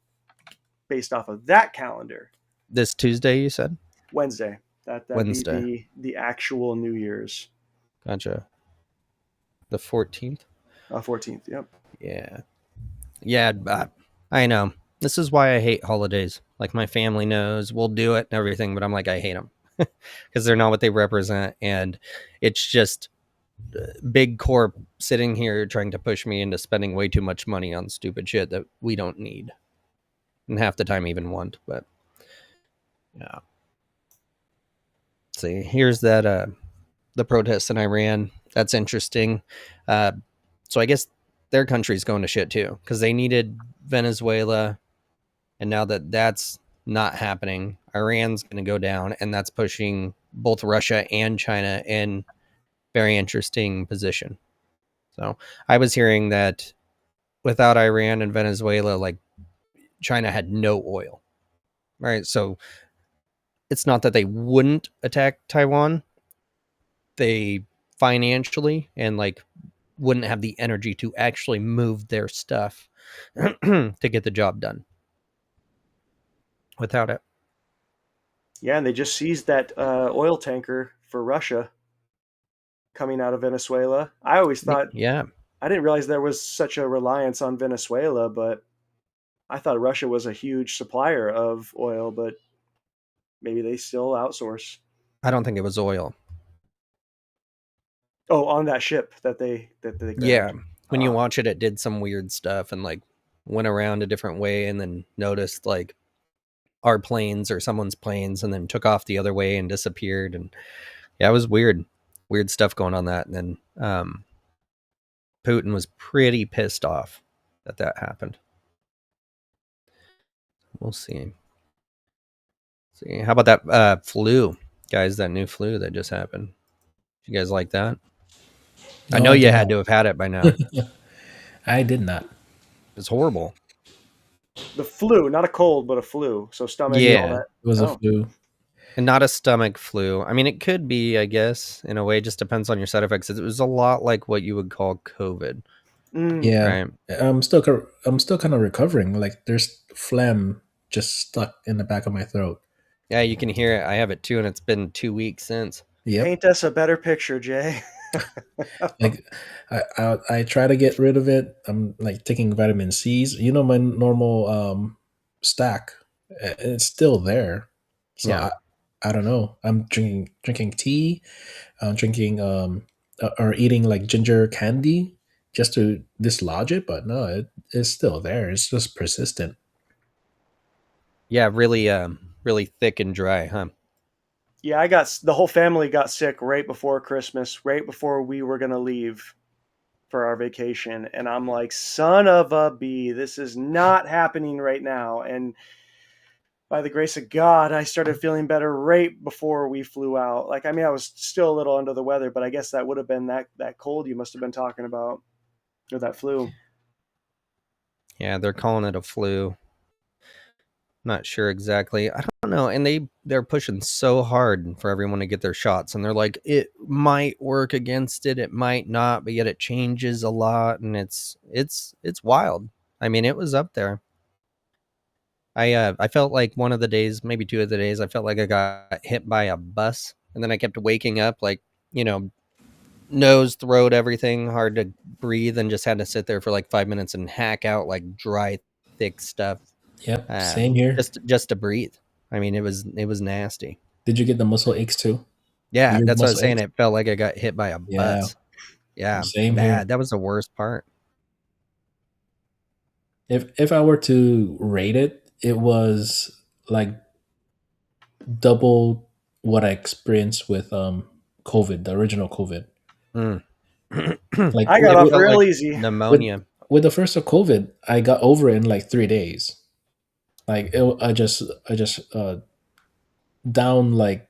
based off of that calendar. this Tuesday you said Wednesday. That'd be Wednesday. the actual New Year's. Gotcha. The 14th. 14th. Yep. Yeah. Yeah, I know. This is why I hate holidays. Like my family knows we'll do it and everything, but I'm like I hate them because they're not what they represent, and it's just big corp sitting here trying to push me into spending way too much money on stupid shit that we don't need, and half the time even want. But yeah, see, here's that the protests in Iran. That's interesting. Uh, so I guess their country's going to shit too because they needed Venezuela. And now that that's not happening, Iran's going to go down, and that's pushing both Russia and China in very interesting position. So I was hearing that without Iran and Venezuela, like China had no oil, right? So it's not that they wouldn't attack Taiwan; they financially and like wouldn't have the energy to actually move their stuff to get the job done without it. Yeah, and they just seized that oil tanker for Russia coming out of Venezuela. Yeah, I didn't realize there was such a reliance on Venezuela, but I thought Russia was a huge supplier of oil, but maybe they still outsource. I don't think it was oil. Oh, on that ship that they Yeah, grabbed. when you Ah, watch it, it did some weird stuff and like went around a different way, and then noticed like our planes or someone's planes, and then took off the other way and disappeared. And yeah, it was weird, weird stuff going on that. And then Putin was pretty pissed off that that happened. We'll see. See how about that flu? Guys, that new flu that just happened. You guys like that? I No, know I you did had not. to have had it by now. I did not. It's horrible. The flu, not a cold, but a flu. So stomach, Yeah, all Yeah. that. it was a Oh, flu. And not a stomach flu. I mean, it could be, I guess, in a way, just depends on your side effects. It was a lot like what you would call COVID, mm. Yeah, right? I'm still kind of recovering. Like there's phlegm just stuck in the back of my throat. Yeah, you can hear it. I have it too, and it's been 2 weeks since. Yep. Paint us a better picture, Jay. Like I try to get rid of it. I'm like taking vitamin C's. You know my normal stack. It's still there. So Yeah. I don't know. I'm drinking tea. I'm drinking or eating like ginger candy just to dislodge it, but no, it's still there. It's just persistent. Yeah, really thick and dry, huh? Yeah, the whole family got sick right before Christmas, right before we were gonna leave for our vacation, and I'm like, son of a bee, this is not happening right now. And by the grace of God, I started feeling better right before we flew out. Like, I mean, I was still a little under the weather, but I guess that would have been that cold you must have been talking about, or that flu. Yeah, they're calling it a flu. Not sure exactly. I don't know. And they're pushing so hard for everyone to get their shots, and they're like, it might work against it, it might not, but yet it changes a lot, and it's wild. I mean, it was up there. I felt like one of the days, maybe two of the days, I felt like I got hit by a bus, and then I kept waking up like, you know, nose, throat, everything, hard to breathe, and just had to sit there for like 5 minutes and hack out like dry, thick stuff, Yep, same here. just to breathe. I mean, it was nasty. Did you get the muscle aches too? Yeah, Weird that's what I was muscle saying. aches? It felt like I got hit by a Yeah, bus. Yeah, same here. bad. That was the worst part. If I were to rate it, it was like double what I experienced with COVID, the original COVID. Mm. Like I got It off felt real like easy. with pneumonia. with the first of COVID, I got over it in like 3 days. Like I just down like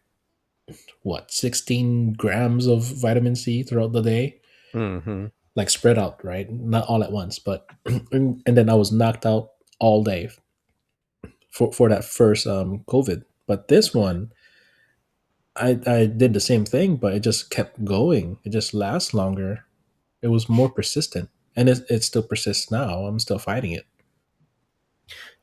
what 16 grams of vitamin C throughout the day, Hmm. like spread out, right? Not all at once, but and then I was knocked out all day for that first COVID. But this one, I did the same thing, but it just kept going. It just lasts longer. It was more persistent, and it still persists now. I'm still fighting it.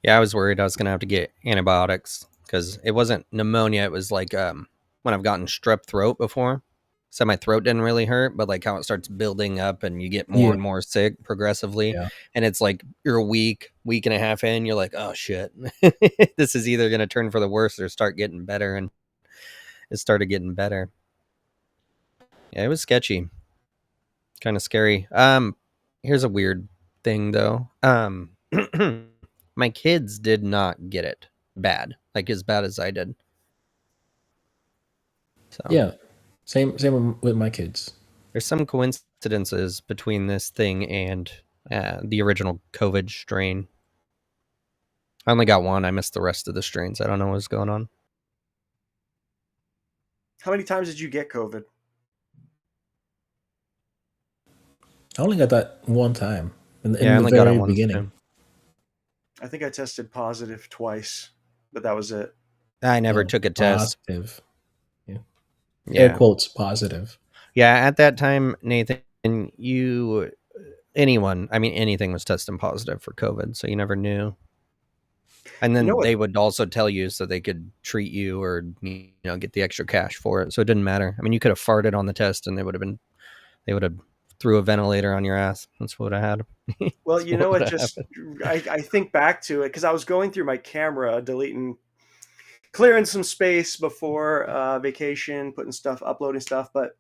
Yeah, I was worried I was gonna have to get antibiotics because it wasn't pneumonia. It was like when I've gotten strep throat before. So my throat didn't really hurt, but like how it starts building up and you get more Yeah, and more sick progressively. yeah, And it's like you're a week and a half in, you're like, oh shit. This is either gonna turn for the worse or start getting better. And it started getting better. Yeah, it was sketchy. Kind of scary. Here's a weird thing though. My kids did not get it like as bad as I did. So yeah. Same with my kids. there's some coincidences between this thing and the original COVID strain. I only got one. I missed the rest of the strains. I don't know what's going on. How many times did you get COVID? I only got that one time Yeah, in I the only got it very once beginning. too. I think I tested positive twice, but that was it. I never Oh, took a test. positive. Yeah. Air Yeah. quotes positive. Yeah, at that time, Nathan, you anyone, I mean anything was testing positive for COVID, so you never knew. And You know then what? they would also tell you so they could treat you or get the extra cash for it. So it didn't matter. I mean, you could have farted on the test and they would have threw a ventilator on your ass. That's what I had. Well, That's you what know would what? have Just happened. I think back to it because I was going through my camera, deleting, clearing some space before vacation, putting stuff, uploading stuff. But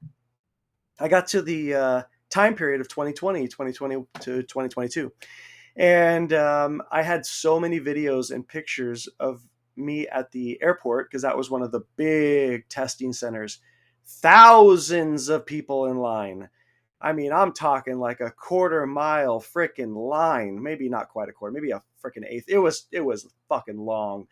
I got to the time period of 2020 to 2022. And I had so many videos and pictures of me at the airport because that was one of the big testing centers. Thousands of people in line. I mean, I'm talking like a quarter-mile freaking line. Maybe not quite a quarter, maybe a freaking eighth. It was fucking long.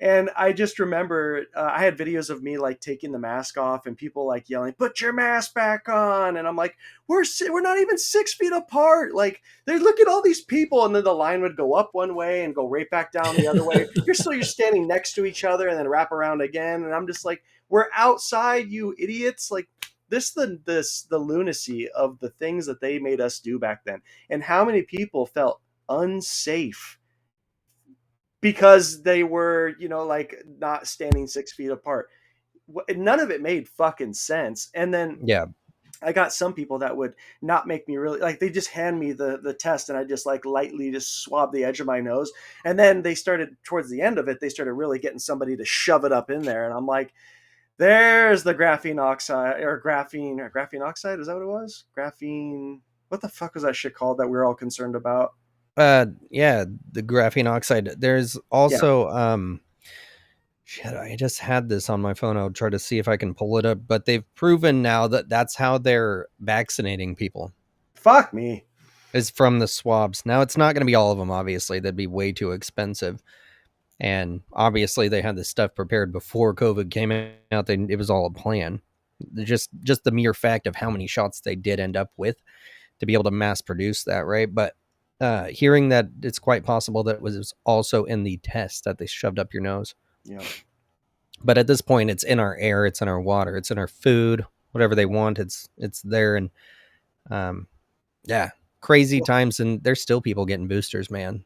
And I just remember I had videos of me like taking the mask off and people like yelling, "Put your mask back on!" And I'm like, we're not even 6 feet apart. Like, they look at all these people, and then the line would go up one way and go right back down the other way. You're standing next to each other and then wrap around again. And I'm just like, we're outside, you idiots! Like, the lunacy of the things that they made us do back then, and how many people felt unsafe because they were, like, not standing 6 feet apart. None of it made fucking sense. And then Yeah. I got some people that would not make me really, like, they just hand me the test and I just like lightly just swab the edge of my nose. And then they started towards the end of it, they started really getting somebody to shove it up in there. And I'm like, there's the graphene oxide or graphene oxide. Is that what it was? Graphene. What the fuck was that shit called that we were all concerned about? Yeah, the graphene oxide. There's Yeah. also shit, I just had this on my phone. I'll try to see if I can pull it up, but they've proven now that that's how they're vaccinating people, Fuck me. is from the swabs. Now it's not going to be all of them, obviously. That'd be way too expensive. And obviously they had this stuff prepared before COVID came out. It was all a plan. Just the mere fact of how many shots they did end up with to be able to mass produce that, right? But hearing that it's quite possible that it was also in the test that they shoved up your nose. Yeah. But at this point, it's in our air, it's in our water, it's in our food, whatever they want, it's there. And um, yeah, crazy times, and there's still people getting boosters, man.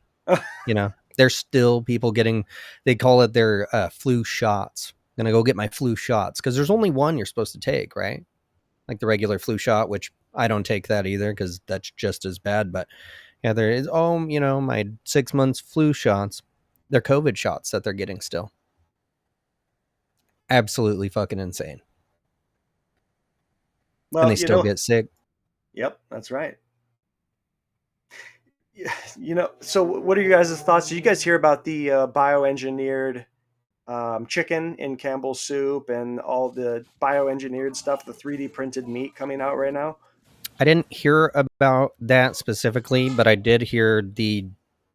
There's still people getting, they call it their flu shots. I'm gonna go get my flu shots because there's only one you're supposed to take, right? Like the regular flu shot, which I don't take that either because that's just as bad. But yeah, there is, my 6 months flu shots. They're COVID shots that they're getting still. Absolutely fucking insane. And Well, they still get sick. yep, that's right. So what are you guys' thoughts? Did you guys hear about the bioengineered chicken in Campbell's soup and all the bioengineered stuff, the 3D printed meat coming out right now? I didn't hear about that specifically, but I did hear the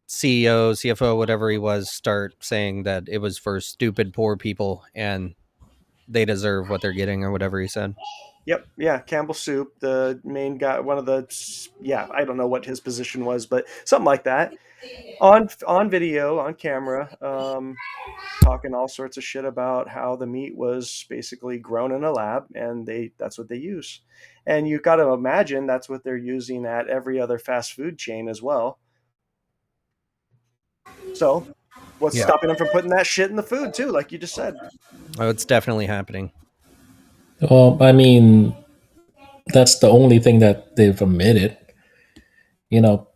CEO, CFO, whatever he was, start saying that it was for stupid poor people and they deserve what they're getting or whatever he said. Yep, yeah, Campbell Soup, the main guy, one of the, yeah, I don't know what his position was, but something like that, on video, on camera, talking all sorts of shit about how the meat was basically grown in a lab, and that's what they use. And you got to imagine that's what they're using at every other fast food chain as well. So, what's Yeah. stopping them from putting that shit in the food too, like you just said? Oh, it's definitely happening. Well, I mean, that's the only thing that they've omitted. You know,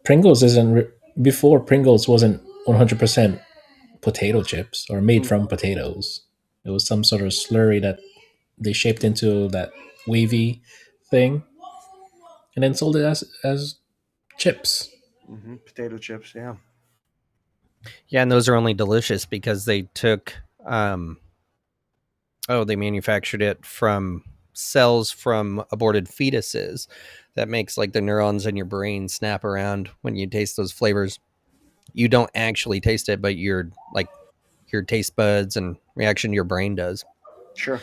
Pringles isn't before Pringles wasn't 100% potato chips or made Mm. from potatoes. It was some sort of slurry that they shaped into that wavy thing and then sold it as chips. Mm-hmm. Potato chips, yeah. Yeah, and those are only delicious because they took they manufactured it from cells from aborted fetuses that makes like the neurons in your brain snap around when you taste those flavors. You don't actually taste it, but your taste buds and reaction to your brain does. Sure.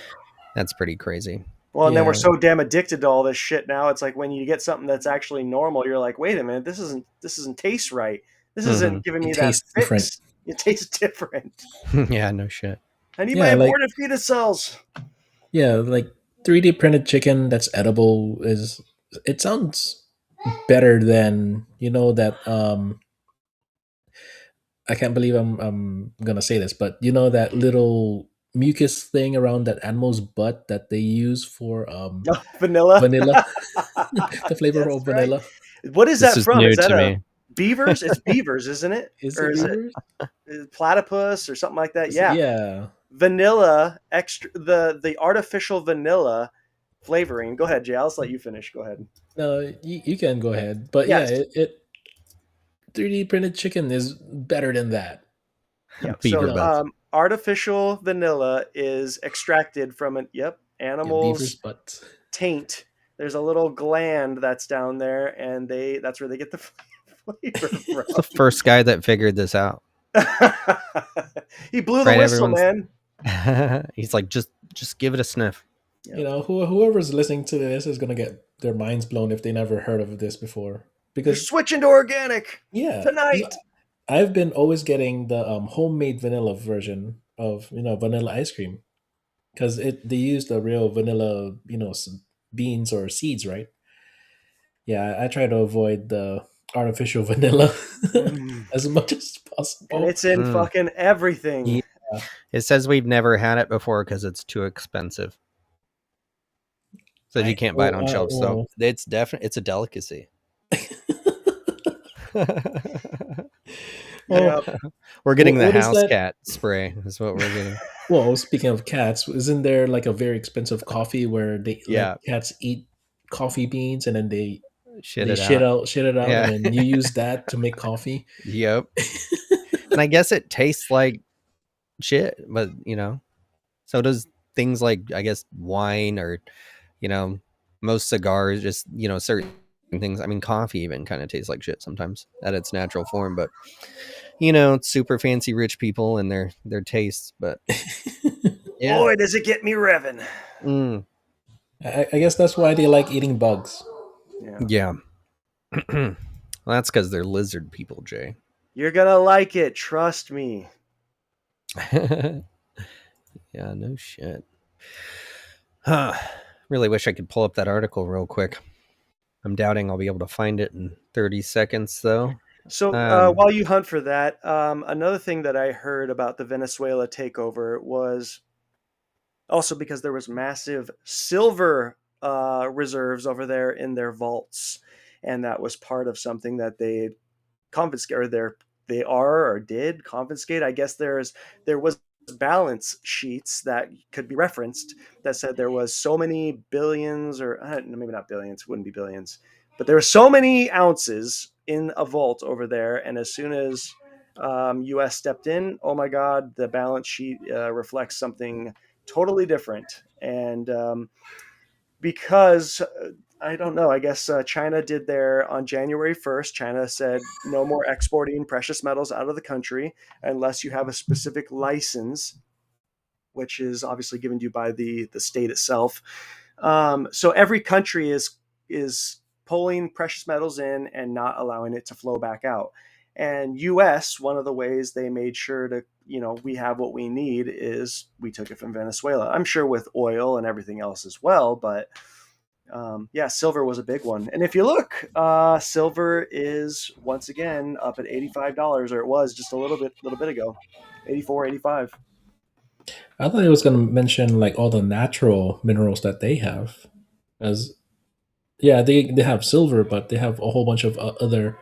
That's pretty crazy. Well, and then we're Yeah, so damn addicted to all this shit now. It's like when you get something that's actually normal, you're like, wait a minute, this isn't taste right. This Mm-hmm. isn't giving it me that tastes different. fix. It tastes different. Yeah, no shit. I need my Yeah, like aborted fetus cells. like 3D printed chicken that's edible is it sounds better than that I can't believe I'm gonna say this, but that little mucus thing around that animal's butt that they use for Oh, vanilla. vanilla, the flavor That's of right. vanilla. What is This that is from? Is new that to a me. beavers? It's beavers, isn't it? Is Or it is it beavers? platypus or something like that? Yeah. Yeah. Vanilla extra, the artificial vanilla flavoring. Go ahead, Jay. I'll just let you finish. Go ahead. No, you can go ahead, but yeah, Yes. it 3D printed chicken is better than that. Yeah. Beaver So, No, butts. artificial vanilla is extracted from an yeah, beaver's animal's butt. taint. There's a little gland that's down there, and that's where they get the flavor The first guy that figured this out. from. He blew the right? whistle, Everyone's man. he's like, just give it a sniff. Yeah. You know, whoever's listening to this is gonna get their minds blown if they never heard of this before. They're Because switching to organic yeah, because tonight. I've been always getting the homemade vanilla version of vanilla ice cream because they use the real vanilla beans or seeds, right? Yeah, I try to avoid the artificial vanilla Mm. as much as And possible. it's in Mm. fucking everything. Yeah. It says we've never had it before because it's too expensive. So you can't buy it on shelves. So Oh. it's a delicacy. Oh, Yep. We're getting the what is house that? cat spray. Is what we're getting. Well, speaking of cats, isn't there like a very expensive coffee where they let Yeah, cats eat coffee beans and then shit they it out. shit it out, and Yeah. then you use that to make coffee? Yep. And I guess it tastes like shit, but so does things like, I guess, wine or you know most cigars. Just certain things. I mean, coffee even kind of tastes like shit sometimes at its natural form. But it's super fancy rich people and their tastes. But yeah. Boy, does it get me revving. Mm, I guess that's why they like eating bugs. Yeah. yeah. Well, that's because they're lizard people, Jay. You're gonna like it, trust me. Yeah, no shit. Huh. Really wish I could pull up that article real quick. I'm doubting I'll be able to find it in 30 seconds, though. So Um, while you hunt for that, another thing that I heard about the Venezuela takeover was also because there was massive silver reserves over there in their vaults, and that was part of something that they confiscate or they are or did confiscate. I guess there was balance sheets that could be referenced that said there was so many billions or maybe not billions, wouldn't be billions, but there were so many ounces in a vault over there, and as soon as us stepped in, oh my god, the balance sheet reflects something totally different. And because I don't know. I guess China did there on January 1st. China said no more exporting precious metals out of the country unless you have a specific license, which is obviously given to you by the state itself. So every country is pulling precious metals in and not allowing it to flow back out. And U.S., one of the ways they made sure to, we have what we need is we took it from Venezuela. I'm sure with oil and everything else as well, but yeah, silver was a big one. And if you look, silver is once again up at $85, or it was just a little bit ago, 84, 85. I thought he was going to mention like all the natural minerals that they have, as yeah, they have silver, but they have a whole bunch of other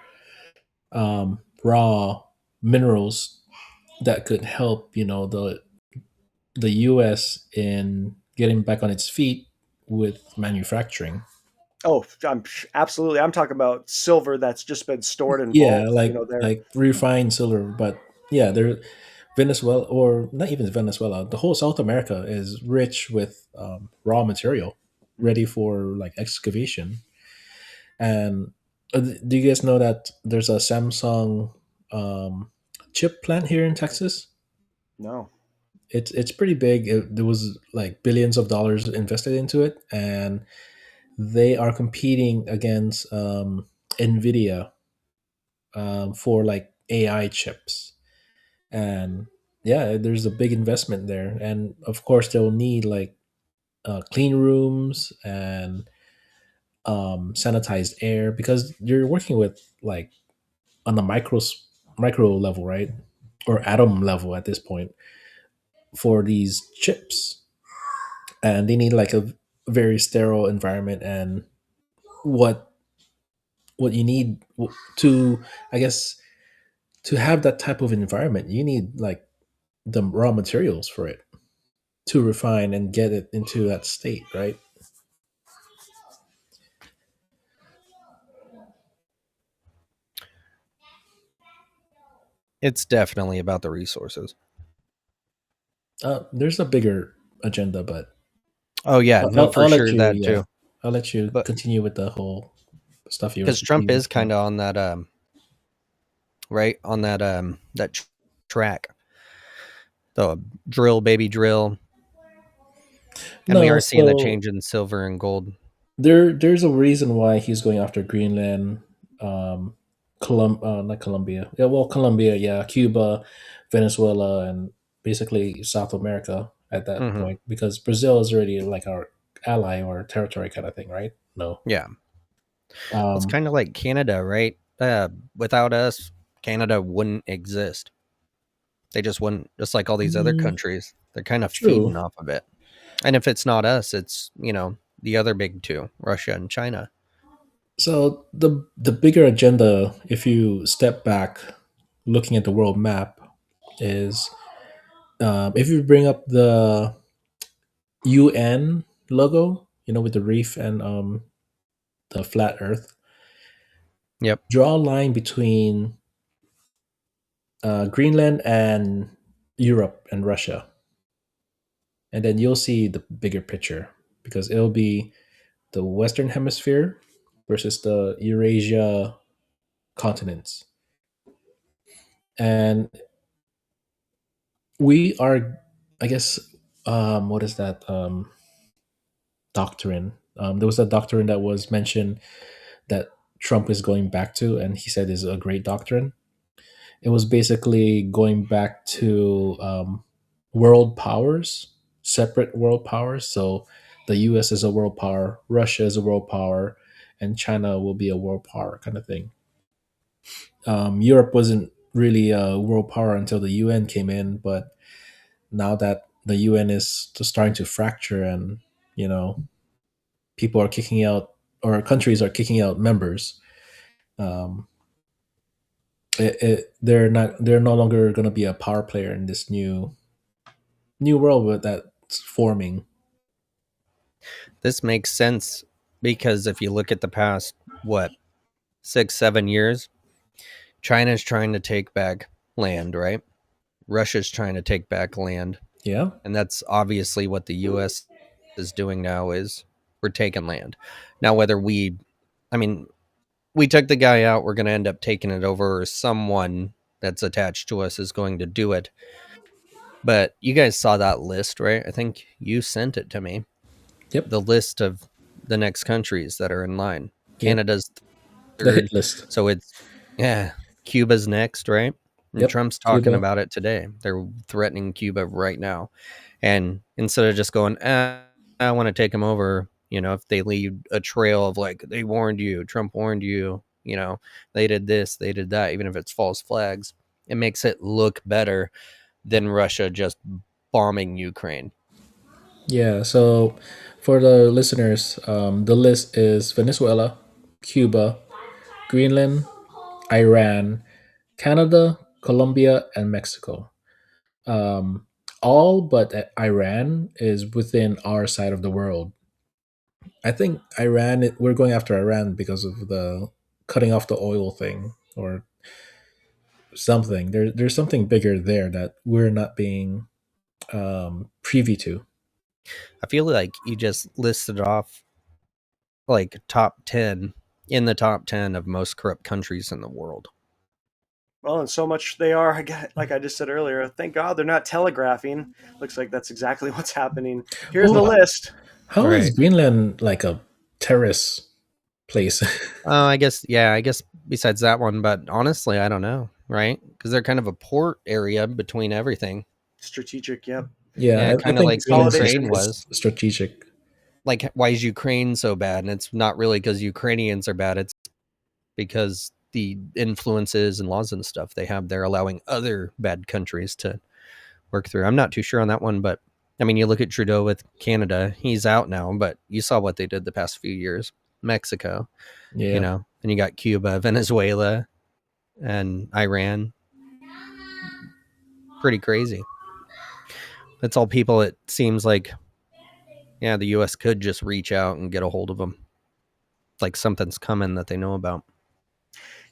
raw minerals that could help the U.S. in getting back on its feet with manufacturing. Oh, absolutely. I'm talking about silver that's just been stored in Yeah, vaults. There. like refined silver, but yeah, there Venezuela, or not even Venezuela, the whole South America is rich with raw material ready for like excavation. And do you guys know that there's a Samsung chip plant here in Texas? No. It's pretty big. There was like billions of dollars invested into it, and they are competing against Nvidia for like AI chips. And yeah, there's a big investment there, and of course they'll need like clean rooms and sanitized air because you're working with like on the micro level, right, or atom level at this point for these chips, and they need like a very sterile environment. And what you need to, I guess, to have that type of environment, you need like the raw materials for it to refine and get it into that state, right? it's definitely about the resources. There's a bigger agenda, but Oh yeah, no, for I'll let sure you, that yeah, too. I'll let you But continue with the whole stuff because you Trump were is talking kind about. of on that right on that track. The drill, baby drill, and we No, are seeing the so change in silver and gold. there's a reason why he's going after Greenland, not Colombia. Yeah, well, Colombia, yeah, Cuba, Venezuela, and basically South America at that Hmm. point because Brazil is already like our ally or territory kind of thing, right? No. Yeah, it's Um, kind of like Canada, right? Without us, Canada wouldn't exist. They just wouldn't. Just like all these other mm, countries, they're kind of true. feeding off of it. And if it's not us, it's the other big two, Russia and China. So the bigger agenda, if you step back, looking at the world map, is if you bring up the UN logo, with the reef and the flat Earth, Yep. draw a line between Greenland and Europe and Russia, and then you'll see the bigger picture because it'll be the Western Hemisphere versus the Eurasia continents, and we are, I guess, what is that doctrine? There was a doctrine that was mentioned that Trump is going back to, and he said is a great doctrine. It was basically going back to world powers, separate world powers. So the U.S. is a world power, Russia is a world power, and China will be a world power kind of thing. Europe wasn't really a world power until the UN came in, but now that the UN is just starting to fracture and you know people are kicking out or countries are kicking out members, um, they're no longer going to be a power player in this new world that's forming. This makes sense because if you look at the past, what, 6, 7 years, China's trying to take back land, right? Russia's trying to take back land. Yeah. And that's obviously what the US is doing now is we're taking land. Now whether I mean, we took the guy out, we're going to end up taking it over, or someone that's attached to us is going to do it. But you guys saw that list, right? I think you sent it to me. Yep. The list of the next countries that are in line. Yep. Canada's The hit third. list. So it's, yeah, Cuba's next, right? And Yep. Trump's talking Cuba. about it today. They're threatening Cuba right now. And instead of just going, I want to take them over, if they leave a trail of like, they warned you, Trump warned you, they did this, they did that, even if it's false flags, it makes it look better than Russia just bombing Ukraine. Yeah. So for the listeners, the list is Venezuela, Cuba, Greenland, Iran, Canada, Colombia, and Mexico. Um, all but Iran is within our side of the world. I think we're going after Iran because of the cutting off the oil thing or something. There's something bigger there that we're not being privy to. I feel like you just listed off like top 10 in the top 10 of most corrupt countries in the world. Well, and so much they are, like I just said earlier. Thank God they're not telegraphing. Looks like that's exactly what's happening. Here's the Well, list. how is Right. Greenland like a terrorist place? I guess besides that one, but honestly, I don't know, right? Because they're kind of a port area between everything. Strategic, yep. Yeah, Yeah, I kind of think like Greenland's Consolidation. Ukraine is was. strategic. Like, why is Ukraine so bad? And it's not really because Ukrainians are bad. It's because the influences and laws and stuff they have, they're allowing other bad countries to work through. I'm not too sure on that one, but I mean, you look at Trudeau with Canada, he's out now, but you saw what they did the past few years. Mexico, Yeah, and you got Cuba, Venezuela, and Iran. Pretty crazy. That's all people, it seems like, yeah, the US could just reach out and get a hold of them. Like something's coming that they know about.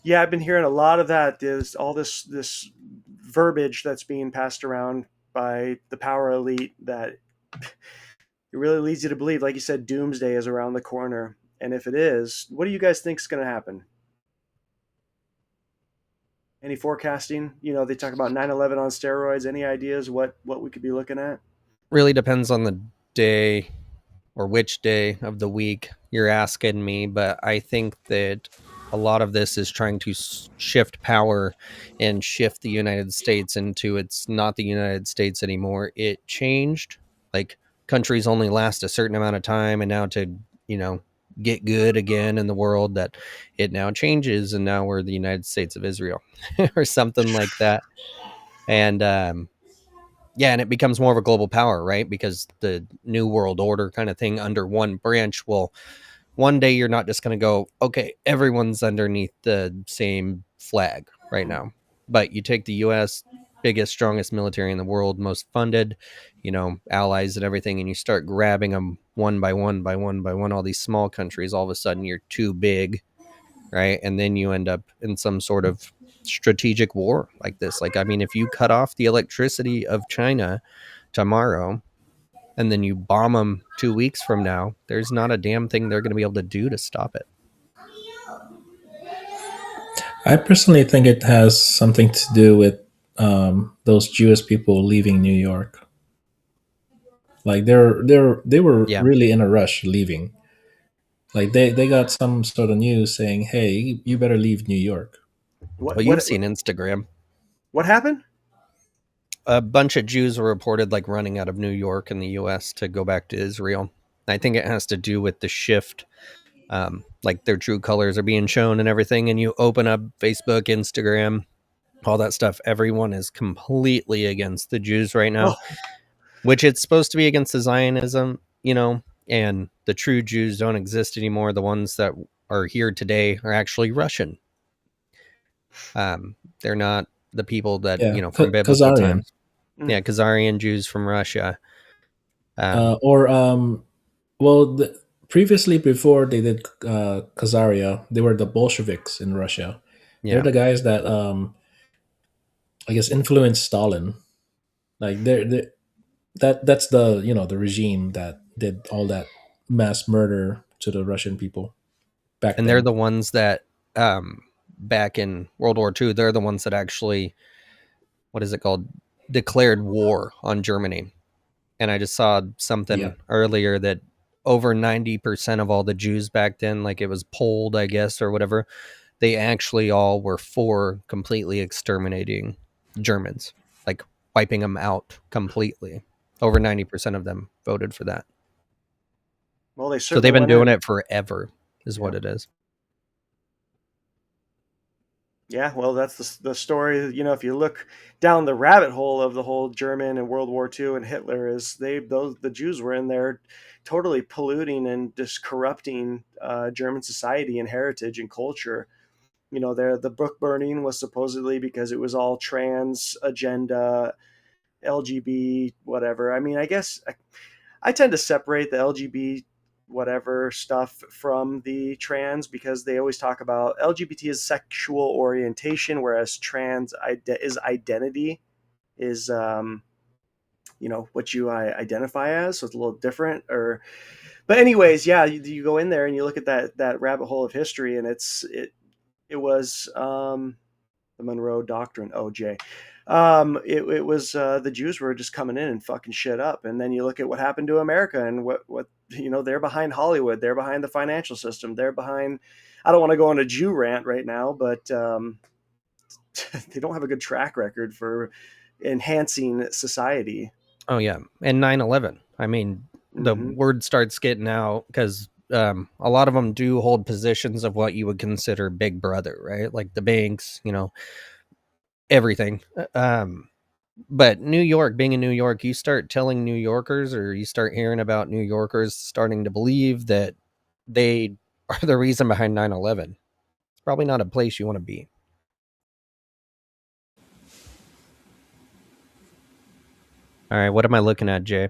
Yeah, I've been hearing a lot of that. There's all this verbiage that's being passed around by the power elite that it really leads you to believe, like you said, doomsday is around the corner. And if it is, what do you guys think is going to happen? Any forecasting? They talk about 9/11 on steroids. Any ideas what we could be looking at? Really depends on the day or which day of the week you're asking me, but I think that a lot of this is trying to shift power and shift the United States into it's not the United States anymore. It changed. Like countries only last a certain amount of time, and now to, you know, get good again in the world, that it now changes and now we're the United States of Israel or something like that. And yeah, and it becomes more of a global power, right? Because the new world order kind of thing under one branch. Well, one day you're not just going to go, okay, everyone's underneath the same flag right now. But you take the US, biggest, strongest military in the world, most funded, allies and everything, and you start grabbing them one by one, by one, by one, all these small countries, all of a sudden you're too big, right? And then you end up in some sort of strategic war like this. Like, I mean, if you cut off the electricity of China tomorrow and then you bomb them 2 weeks from now, there's not a damn thing they're going to be able to do to stop it. I personally think it has something to do with those Jewish people leaving New York. Like they were Yeah. really in a rush leaving. Like they got some sort of news saying, "Hey, you better leave New York." What Well, you've what seen Instagram. what happened? A bunch of Jews were reported like running out of New York in the US to go back to Israel. I think it has to do with the shift. Like their true colors are being shown and everything. And you open up Facebook, Instagram, all that stuff. Everyone is completely against the Jews right now, Oh, which it's supposed to be against the Zionism, and the true Jews don't exist anymore. The ones that are here today are actually Russian. They're not the people that, Yeah, from biblical Khazarian. times. mm. Yeah, Khazarian Jews from Russia. Or well, previously before they did Khazaria, they were the Bolsheviks in Russia. They're Yeah. the guys that I guess influenced Stalin. Like they that's the the regime that did all that mass murder to the Russian people back And they're then. the ones that, back in World War II, they're the ones that actually, what is it called? Declared war on Germany. And I just saw Yeah, something earlier that over 90% of all the Jews back then, like it was polled, I guess, or whatever, they actually all were for completely exterminating Germans, like wiping them out completely. Over 90% of them voted for that. Well, they So they've certainly been went doing in. it forever, is what Yeah. it is. Yeah, well, that's the story. If you look down the rabbit hole of the whole German and World War II and Hitler, is the Jews were in there, totally polluting and just corrupting German society and heritage and culture. The book burning was supposedly because it was all trans agenda, LGB, whatever. I mean, I guess I tend to separate the LGBT whatever stuff from the trans because they always talk about LGBT is sexual orientation, whereas trans is identity, is what you identify as. So it's a little different. But anyways, yeah, you go in there and you look at that rabbit hole of history, and it was the Monroe Doctrine, OJ. It was the Jews were just coming in and fucking shit up, and then you look at what happened to America and what they're behind Hollywood, they're behind the financial system, they're behind. I don't want to go on a Jew rant right now, but they don't have a good track record for enhancing society. Oh, yeah. And 9/11. I mean, the Hmm. word starts getting out because a lot of them do hold positions of what you would consider big brother, right? Like the banks, everything. But New York, being in New York, you start telling New Yorkers, or you start hearing about New Yorkers starting to believe that they are the reason behind 9/11. It's probably not a place you want to be. All right. What am I looking at, Jay?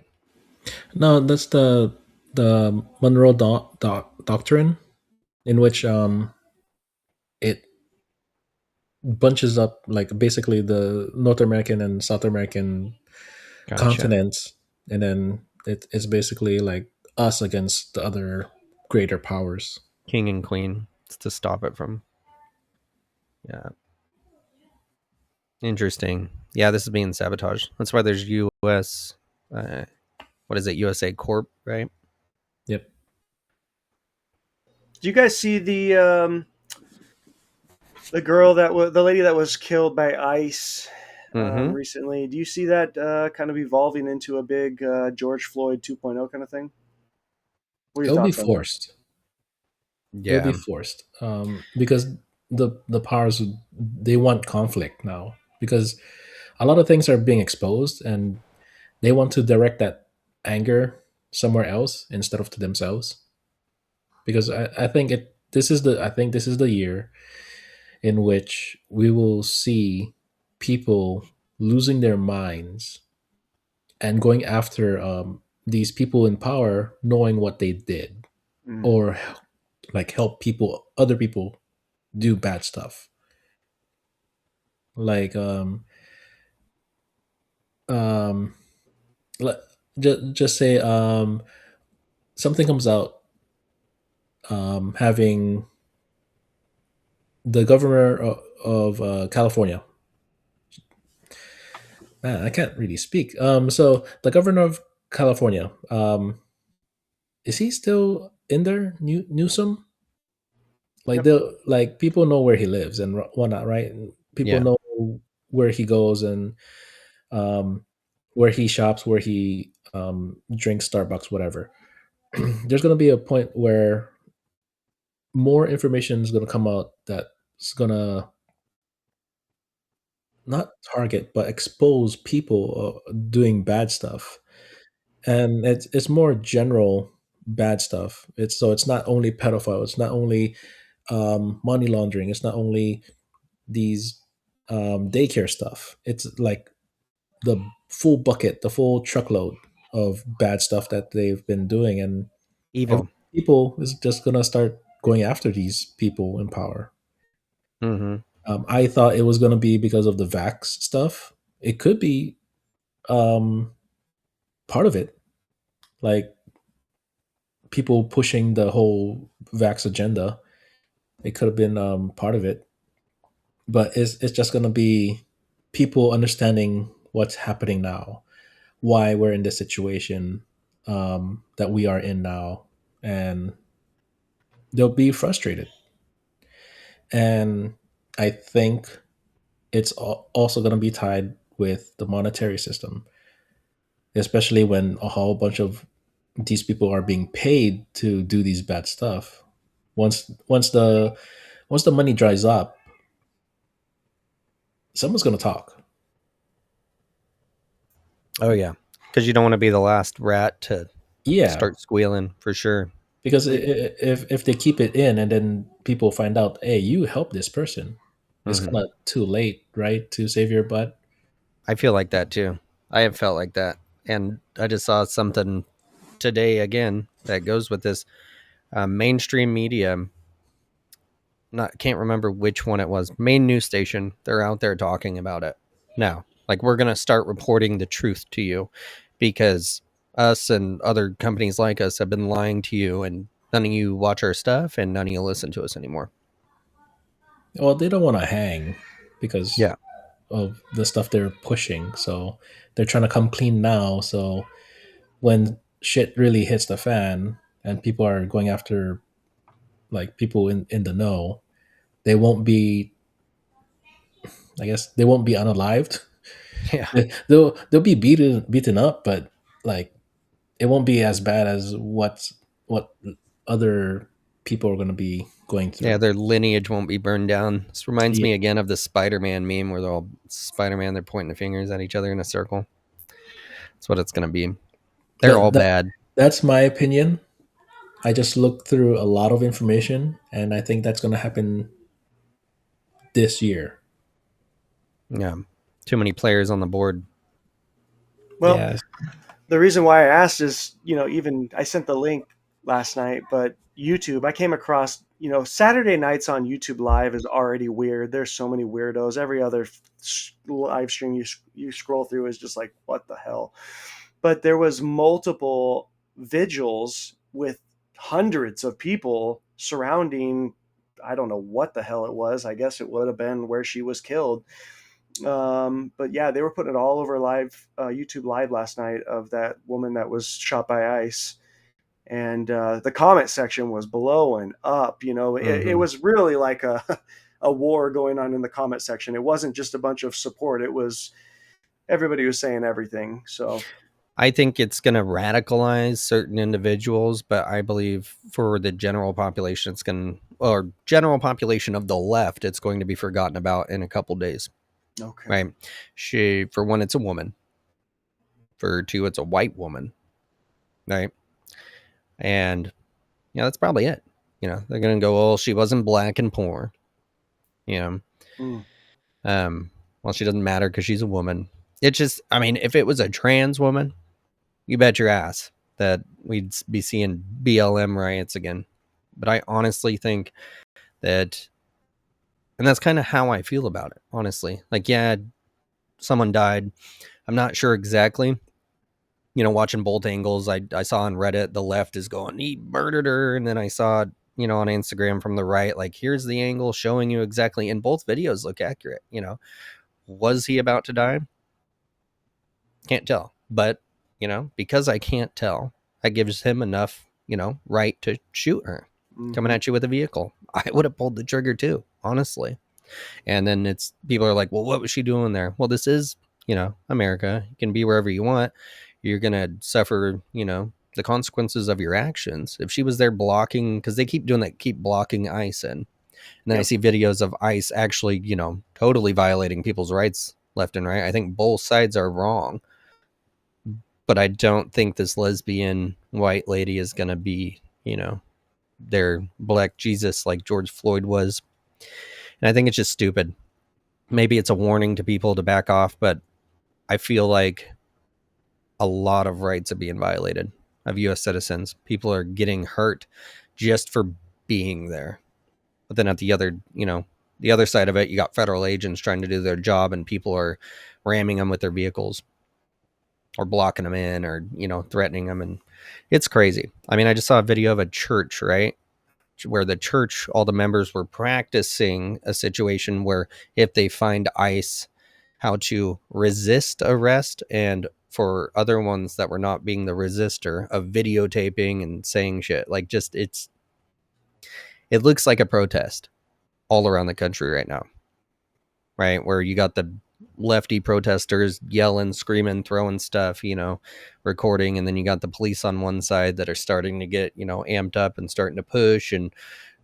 no, that's the Monroe Doctrine, in which it bunches up like basically the North American and South American Gotcha. continents, and then it's basically like us against the other greater powers. King and queen. It's to stop it from, yeah. Interesting. Yeah, this is being sabotaged. That's why there's U.S. Uh, what is it? USA Corp, right? Yep. Do you guys see the girl that was the lady that was killed by ICE Mm-hmm. recently? Do you see that kind of evolving into a big George Floyd 2.0 kind of thing? What are your It'll be thoughts on that? forced. It'll be Yeah. forced. Because the powers, they want conflict now, because a lot of things are being exposed, and they want to direct that anger somewhere else instead of to themselves. Because I think this is the year in which we will see people losing their minds and going after these people in power, knowing what they did, Mm. or like help other people do bad stuff. Like um, just say something comes out, having the governor of California. Man, I can't really speak. So the governor of California, is he still in there, Newsom? Like Yep. people know where he lives and whatnot, right? And people Yeah. know where he goes, and um, where he shops, where he drinks Starbucks, whatever. There's going to be a point where more information is going to come out that's going to not target but expose people doing bad stuff, and it's more general bad stuff. It's not only pedophile, it's not only money laundering, it's not only these daycare stuff. It's like the full bucket, the full truckload of bad stuff that they've been doing, and every Evil. people is just gonna start going after these people in power. Mm-hmm. I thought it was gonna be because of the vax stuff. It could be um, part of it, like people pushing the whole vax agenda. It could have been part of it, but it's just gonna be people understanding what's happening now, why we're in this situation that we are in now, and they'll be frustrated. And I think it's also going to be tied with the monetary system, especially when a whole bunch of these people are being paid to do these bad stuff. Once the money dries up, someone's going to talk. Oh yeah, because you don't want to be the last rat to Yeah, start squealing for sure. because if they keep it in and then people find out, hey, you helped this person, it's Mm-hmm. kind of too late, right, to save your butt. I feel like that too. I have felt like that, and I just saw something today again that goes with this. Mainstream media, not can't remember which one it was. Main news station. They're out there talking about it now. Like we're gonna start reporting the truth to you because us and other companies like us have been lying to you, and none of you watch our stuff, and none of you listen to us anymore. Well, they don't want to hang because Yeah, of the stuff they're pushing. So they're trying to come clean now. So when shit really hits the fan and people are going after like people in the know, they won't be, I guess they won't be unalived. yeah, They'll be beaten up, but like it won't be as bad as what other people are going to be going yeah. through. Their lineage won't be burned down. This reminds Yeah. me again of the Spider-Man meme where they're all Spider-Man. They're pointing the fingers at each other in a circle. That's what it's gonna be. They're all That bad. that's my opinion. I just looked through a lot of information, and I think that's going to happen this year. Yeah, too many players on the board. Well, Yes. the reason why I asked is, even I sent the link last night, but YouTube, I came across, Saturday nights on YouTube Live is already weird. There's so many weirdos. Every other live stream you scroll through is just like, what the hell? But there was multiple vigils with hundreds of people surrounding. I don't know what the hell it was. I guess it would have been where she was killed. But yeah, they were putting it all over live YouTube live last night of that woman that was shot by ice, and the comment section was blowing up. You know, it Hmm. was really like a a war going on in the comment section. It wasn't just a bunch of support. It was everybody was saying everything. So I think it's going to radicalize certain individuals, but I believe for the general population, it's going or general population of the left, it's going to be forgotten about in a couple days, okay. right? She, for one, it's a woman. For two, it's a white woman, right? And yeah, that's probably it. They're going to go, oh, she wasn't black and poor, you know. Mm, Um, well, she doesn't matter because she's a woman. It's just, I mean, if it was a trans woman, you bet your ass that we'd be seeing BLM riots again. But I honestly think that, and that's kind of how I feel about it, honestly. Like, yeah, someone died. I'm not sure exactly. Watching both angles, I saw on Reddit, the left is going, he murdered her. And then I saw, on Instagram from the right, like, here's the angle showing you exactly. And both videos look accurate. Was he about to die? Can't tell. But, because I can't tell, that gives him enough, right to shoot her coming hmm. at you with a vehicle. I would have pulled the trigger too, honestly. And then it's people are like, well, what was she doing there? Well, this is, America. You can be wherever you want. You're going to suffer, the consequences of your actions. If she was there blocking, because they keep doing that, keep blocking ICE in. And then I Yep. see videos of ICE actually, totally violating people's rights left and right. I think both sides are wrong, but I don't think this lesbian white lady is going to be, their black Jesus like George Floyd was. And I think it's just stupid. Maybe it's a warning to people to back off, but I feel like a lot of rights are being violated of US citizens. People are getting hurt just for being there. But then at the other side of it, you got federal agents trying to do their job and people are ramming them with their vehicles or blocking them in or, threatening them. And it's crazy. I mean, I just saw a video of a church, right? Where the church, all the members were practicing a situation where if they find ICE, how to resist arrest, and for other ones that were not being the resistor of videotaping and saying shit. Like, just it looks like a protest all around the country right now, right? Where you got the lefty protesters yelling, screaming, throwing stuff, recording, and then you got the police on one side that are starting to get, amped up and starting to push and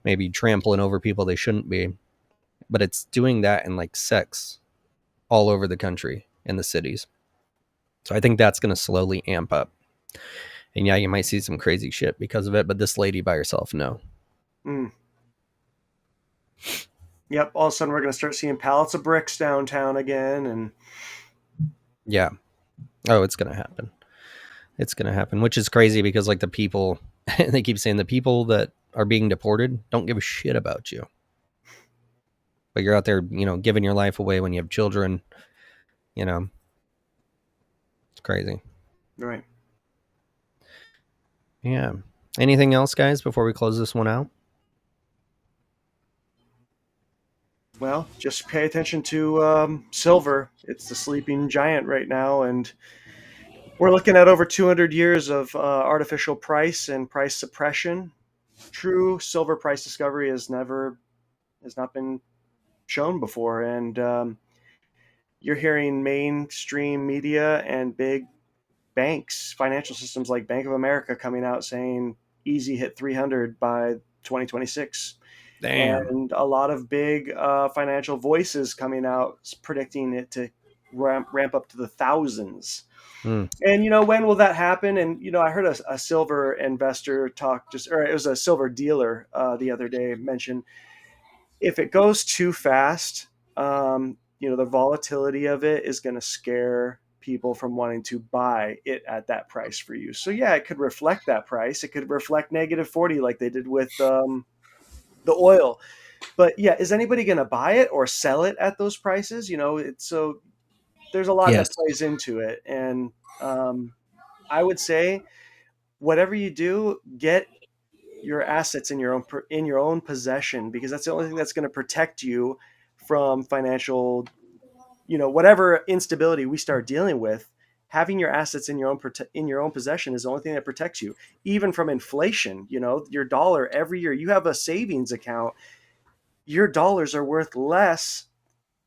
maybe trampling over people they shouldn't be. But it's doing that in like sects all over the country in the cities. So I think that's going to slowly amp up. And yeah, you might see some crazy shit because of it, but this lady by herself, no. Mm. Yep. All of a sudden, we're going to start seeing pallets of bricks downtown again, and Yeah. Oh, it's going to happen. It's going to happen, which is crazy because like the people, they keep saying the people that are being deported don't give a shit about you. But you're out there, giving your life away when you have children, you know, it's crazy. right. Yeah. Anything else, guys, before we close this one out? Well, just pay attention to silver. It's the sleeping giant right now, and we're looking at over 200 years of artificial price and price suppression. True silver price discovery has not been shown before, and you're hearing mainstream media and big banks, financial systems like Bank of America, coming out saying easy hit 300 by 2026. Damn. And a lot of big financial voices coming out predicting it to ramp up to the thousands. Mm. And when will that happen? And I heard a silver investor talk, or it was a silver dealer the other day, mention if it goes too fast, the volatility of it is going to scare people from wanting to buy it at that price for you. So yeah, it could reflect that price. It could reflect -40 like they did with the oil. But yeah, is anybody going to buy it or sell it at those prices? It's so there's a lot that Yes. plays into it, and um, I would say whatever you do, get your assets in your own possession, because that's the only thing that's going to protect you from financial whatever instability we start dealing with, having your assets in your own possession is the only thing that protects you, even from inflation. Your dollar every year, you have a savings account, your dollars are worth less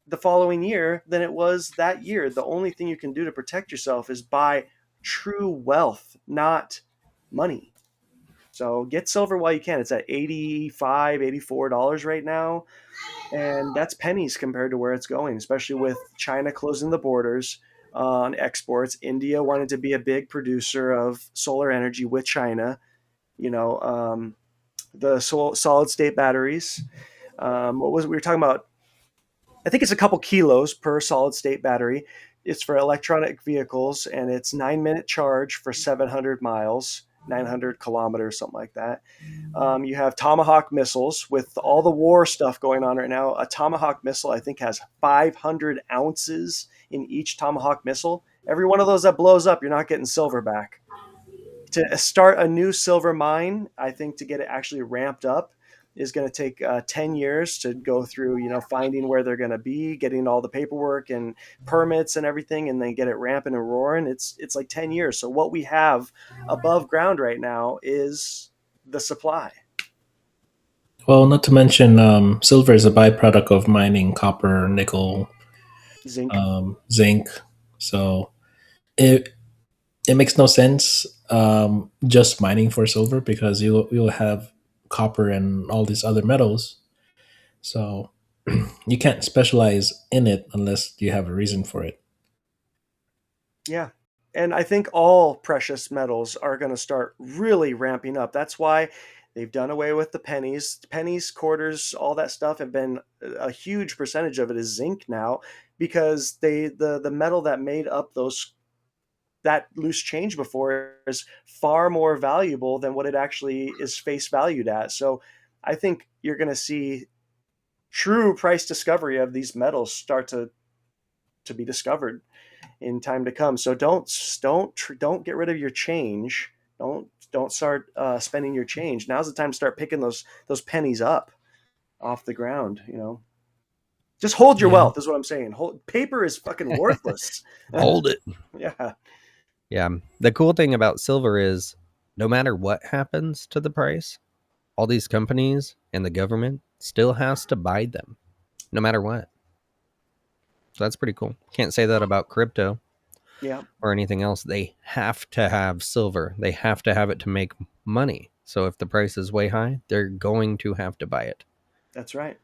the following year than it was that year. The only thing you can do to protect yourself is buy true wealth, not money. So get silver while you can. It's at 85, $84 right now. And that's pennies compared to where it's going, especially with China closing the borders on exports. India wanted to be a big producer of solar energy with China, you know, the solid state batteries. What was we were talking about? I think it's a couple kilos per solid state battery. It's for electronic vehicles, and it's 9-minute charge for 700 miles, 900 kilometers, something like that. You have Tomahawk missiles with all the war stuff going on right now. A Tomahawk missile, I think, has 500 ounces in each Tomahawk missile. Every one of those that blows up, you're not getting silver back. To start a new silver mine, I think to get it actually ramped up is going to take 10 years to go through, finding where they're going to be, getting all the paperwork and permits and everything, and then get it ramping and roaring. It's like 10 years. So what we have above ground right now is the supply. Well, not to mention, silver is a byproduct of mining copper, nickel, Zinc. zinc. So it it makes no sense just mining for silver because you'll have copper and all these other metals. So you can't specialize in it unless you have a reason for it. Yeah. And I think all precious metals are going to start really ramping up. That's why they've done away with the pennies. Pennies, quarters, all that stuff have been a huge percentage of it is zinc now, because the metal that made up those that loose change before is far more valuable than what it actually is face valued at. So I think you're going to see true price discovery of these metals start to be discovered in time to come. So don't get rid of your change. Don't start spending your change. Now's the time to start picking those pennies up off the ground. Just hold your Yeah. wealth is what I'm saying. Hold paper is fucking worthless. Hold it. Yeah, Yeah. The cool thing about silver is no matter what happens to the price, all these companies and the government still has to buy them no matter what. So that's pretty cool. Can't say that about crypto yeah, or anything else. They have to have silver. They have to have it to make money. So if the price is way high, they're going to have to buy it. that's right.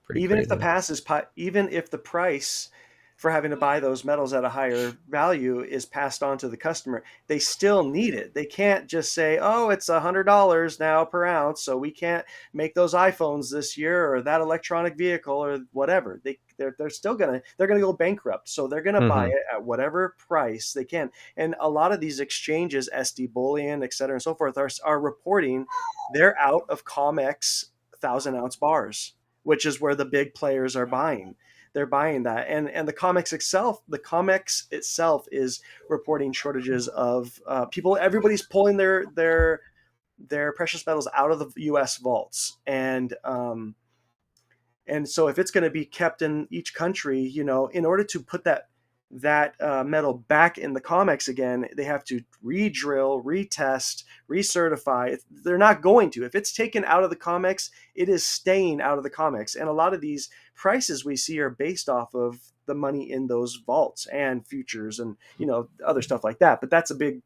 Pretty Even if the crazy. pass is even if the price for having to buy those metals at a higher value is passed on to the customer, they still need it. They can't just say, "Oh, it's $100 now per ounce, so we can't make those iPhones this year or that electronic vehicle or whatever." They're still gonna go bankrupt, so they're gonna buy Hmm. it at whatever price they can. And a lot of these exchanges, SD Bullion, et cetera, and so forth, are reporting they're out of COMEX 1,000 ounce bars, which is where the big players are buying. They're buying that, and the COMEX itself is reporting shortages of people. Everybody's pulling their precious metals out of the U.S. vaults, and so if it's going to be kept in each country, in order to put that metal back in the COMEX again, they have to re-drill, retest, recertify. They're not going to. If it's taken out of the COMEX, it is staying out of the COMEX. And a lot of these prices we see are based off of the money in those vaults and futures and other stuff like that. But that's a big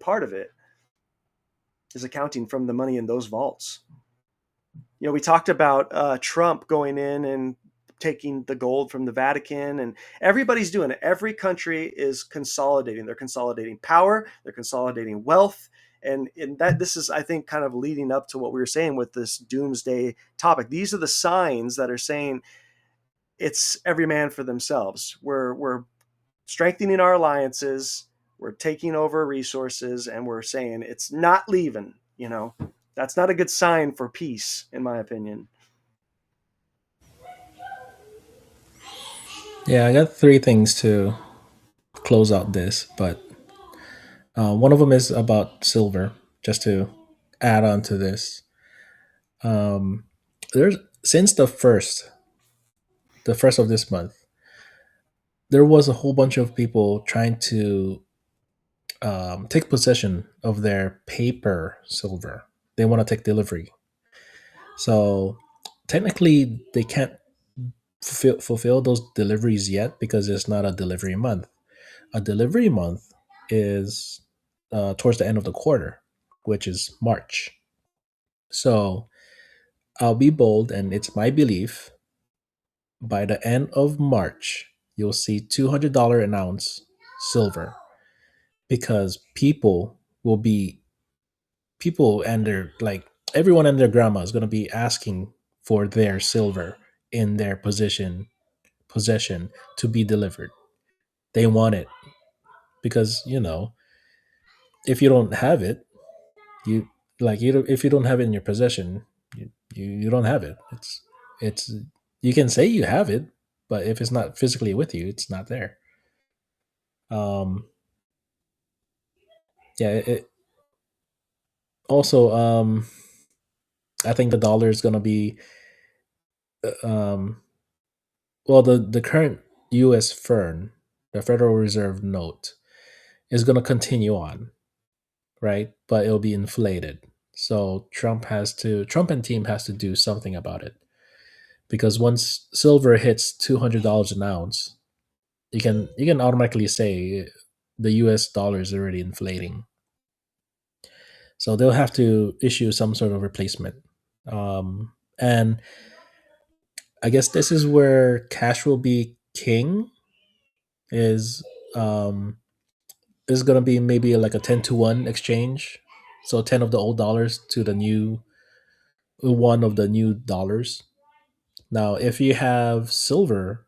part of it, is accounting from the money in those vaults. We talked about Trump going in and taking the gold from the Vatican, and everybody's doing it. Every country is consolidating. They're consolidating power, they're consolidating wealth. And in that, this is, I think, kind of leading up to what we were saying with this doomsday topic. These are the signs that are saying it's every man for themselves. We're strengthening our alliances, we're taking over resources, and we're saying it's not leaving. That's not a good sign for peace, in my opinion. Yeah, I got three things to close out this, but one of them is about silver. Just to add on to this, um, there's since the first of this month, there was a whole bunch of people trying to take possession of their paper silver. They want to take delivery. So technically, they can't fulfill those deliveries yet because it's not a delivery month. A delivery month is towards the end of the quarter, which is March. So I'll be bold, and it's my belief by the end of March, you'll see $200 an ounce silver because people and their like everyone and their grandma is going to be asking for their silver in their possession to be delivered. They want it because if you don't have it, you if you don't have it in your possession, you don't have it. It's you can say you have it, but if it's not physically with you, it's not there. Um, yeah. Also, I think the dollar is gonna be um, well, the current U.S. FERN, the Federal Reserve note, is gonna continue on, right? But it'll be inflated. So Trump and team has to do something about it because once silver hits $200 an ounce, you can automatically say the US dollar is already inflating. So they'll have to issue some sort of replacement. And I guess this is where cash will be king. Is um, is going to be maybe like a 10-to-1 exchange. So 10 of the old dollars to the new one of the new dollars. Now, if you have silver,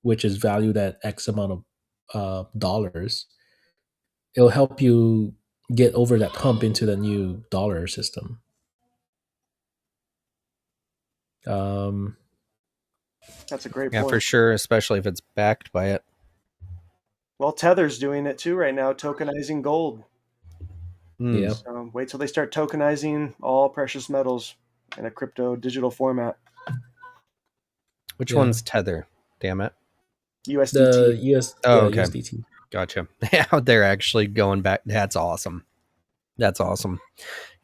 which is valued at X amount of dollars, it'll help you get over that hump into the new dollar system. Um, That's a great Yeah, for point. sure, especially if it's backed by it. Well, Tether's doing it too right now, tokenizing gold. Hmm. yeah, So wait till they start tokenizing all precious metals in a crypto digital format. Which yeah. one's Tether? Damn it. The USDT. US, Oh, yeah, okay. USDT. Gotcha. Yeah, they're actually going back. That's awesome. That's awesome.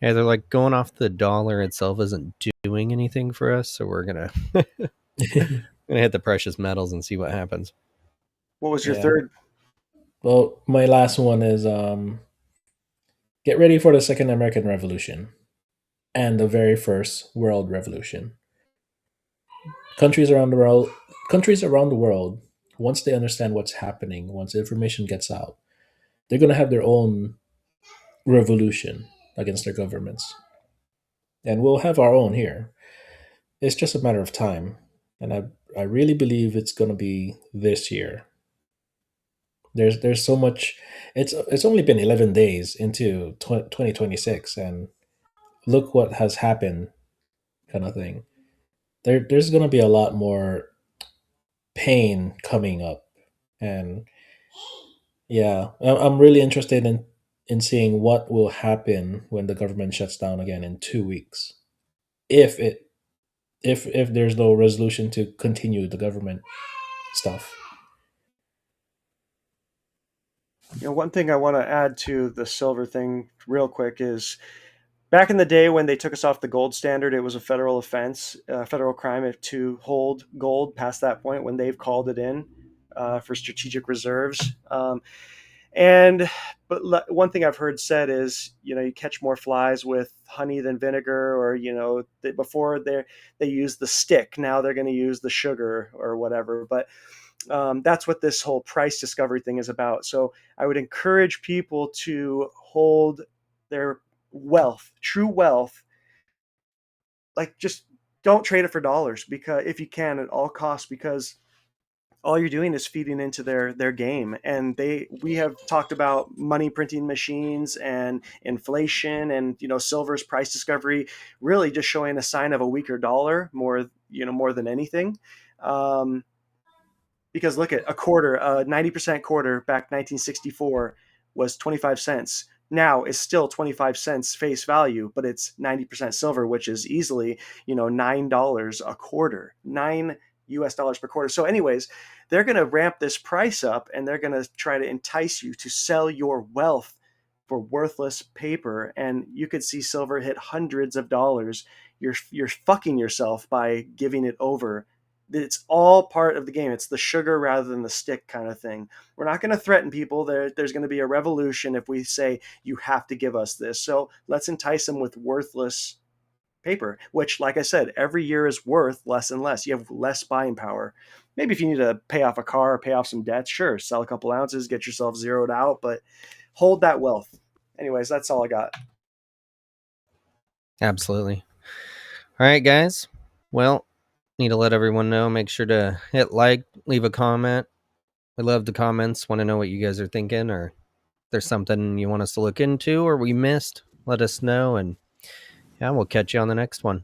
Yeah, they're like going off the dollar itself isn't doing anything for us, so we're gonna gonna hit the precious metals and see what happens. What was your yeah. third? Well, my last one is get ready for the Second American Revolution and the very first World Revolution. Countries around the world, countries around the world, once they understand what's happening, once information gets out, they're gonna have their own revolution against their governments, and we'll have our own here. It's just a matter of time, and I really believe it's gonna be this year. There's so much. It's only been 11 days into 2026, and look what has happened, kind of thing. There's gonna be a lot more pain coming up, and yeah, I'm really interested in seeing what will happen when the government shuts down again in 2 weeks. If it if there's no resolution to continue the government stuff. One thing I want to add to the silver thing real quick is back in the day when they took us off the gold standard, it was a federal offense, federal crime to hold gold past that point when they've called it in for strategic reserves. And but one thing I've heard said is, you catch more flies with honey than vinegar, or before they use the stick, now they're going to use the sugar or whatever. But that's what this whole price discovery thing is about. So I would encourage people to hold their wealth, true wealth, like just don't trade it for dollars, because if you can at all costs, because all you're doing is feeding into their game. And we have talked about money printing machines and inflation, and silver's price discovery really just showing a sign of a weaker dollar more than anything. um, because look at a quarter, a 90% quarter back 1964 was 25 cents. Now it's still 25 cents face value, but it's 90% silver, which is easily $9 a quarter. US dollars per quarter. So, anyways, they're going to ramp this price up and they're going to try to entice you to sell your wealth for worthless paper. And you could see silver hit hundreds of dollars. You're fucking yourself by giving it over. It's all part of the game. It's the sugar rather than the stick kind of thing. We're not going to threaten people. There's going to be a revolution if we say you have to give us this. So let's entice them with worthless paper, which, like I said, every year is worth less and less. You have less buying power. Maybe if you need to pay off a car or pay off some debts, sure, sell a couple ounces, get yourself zeroed out, but hold that wealth. Anyways, that's all I got. Absolutely. All right, guys. Well, need to let everyone know. Make sure to hit like, leave a comment. We love the comments. Want to know what you guys are thinking, or if there's something you want us to look into or we missed, let us know. And yeah, we'll catch you on the next one.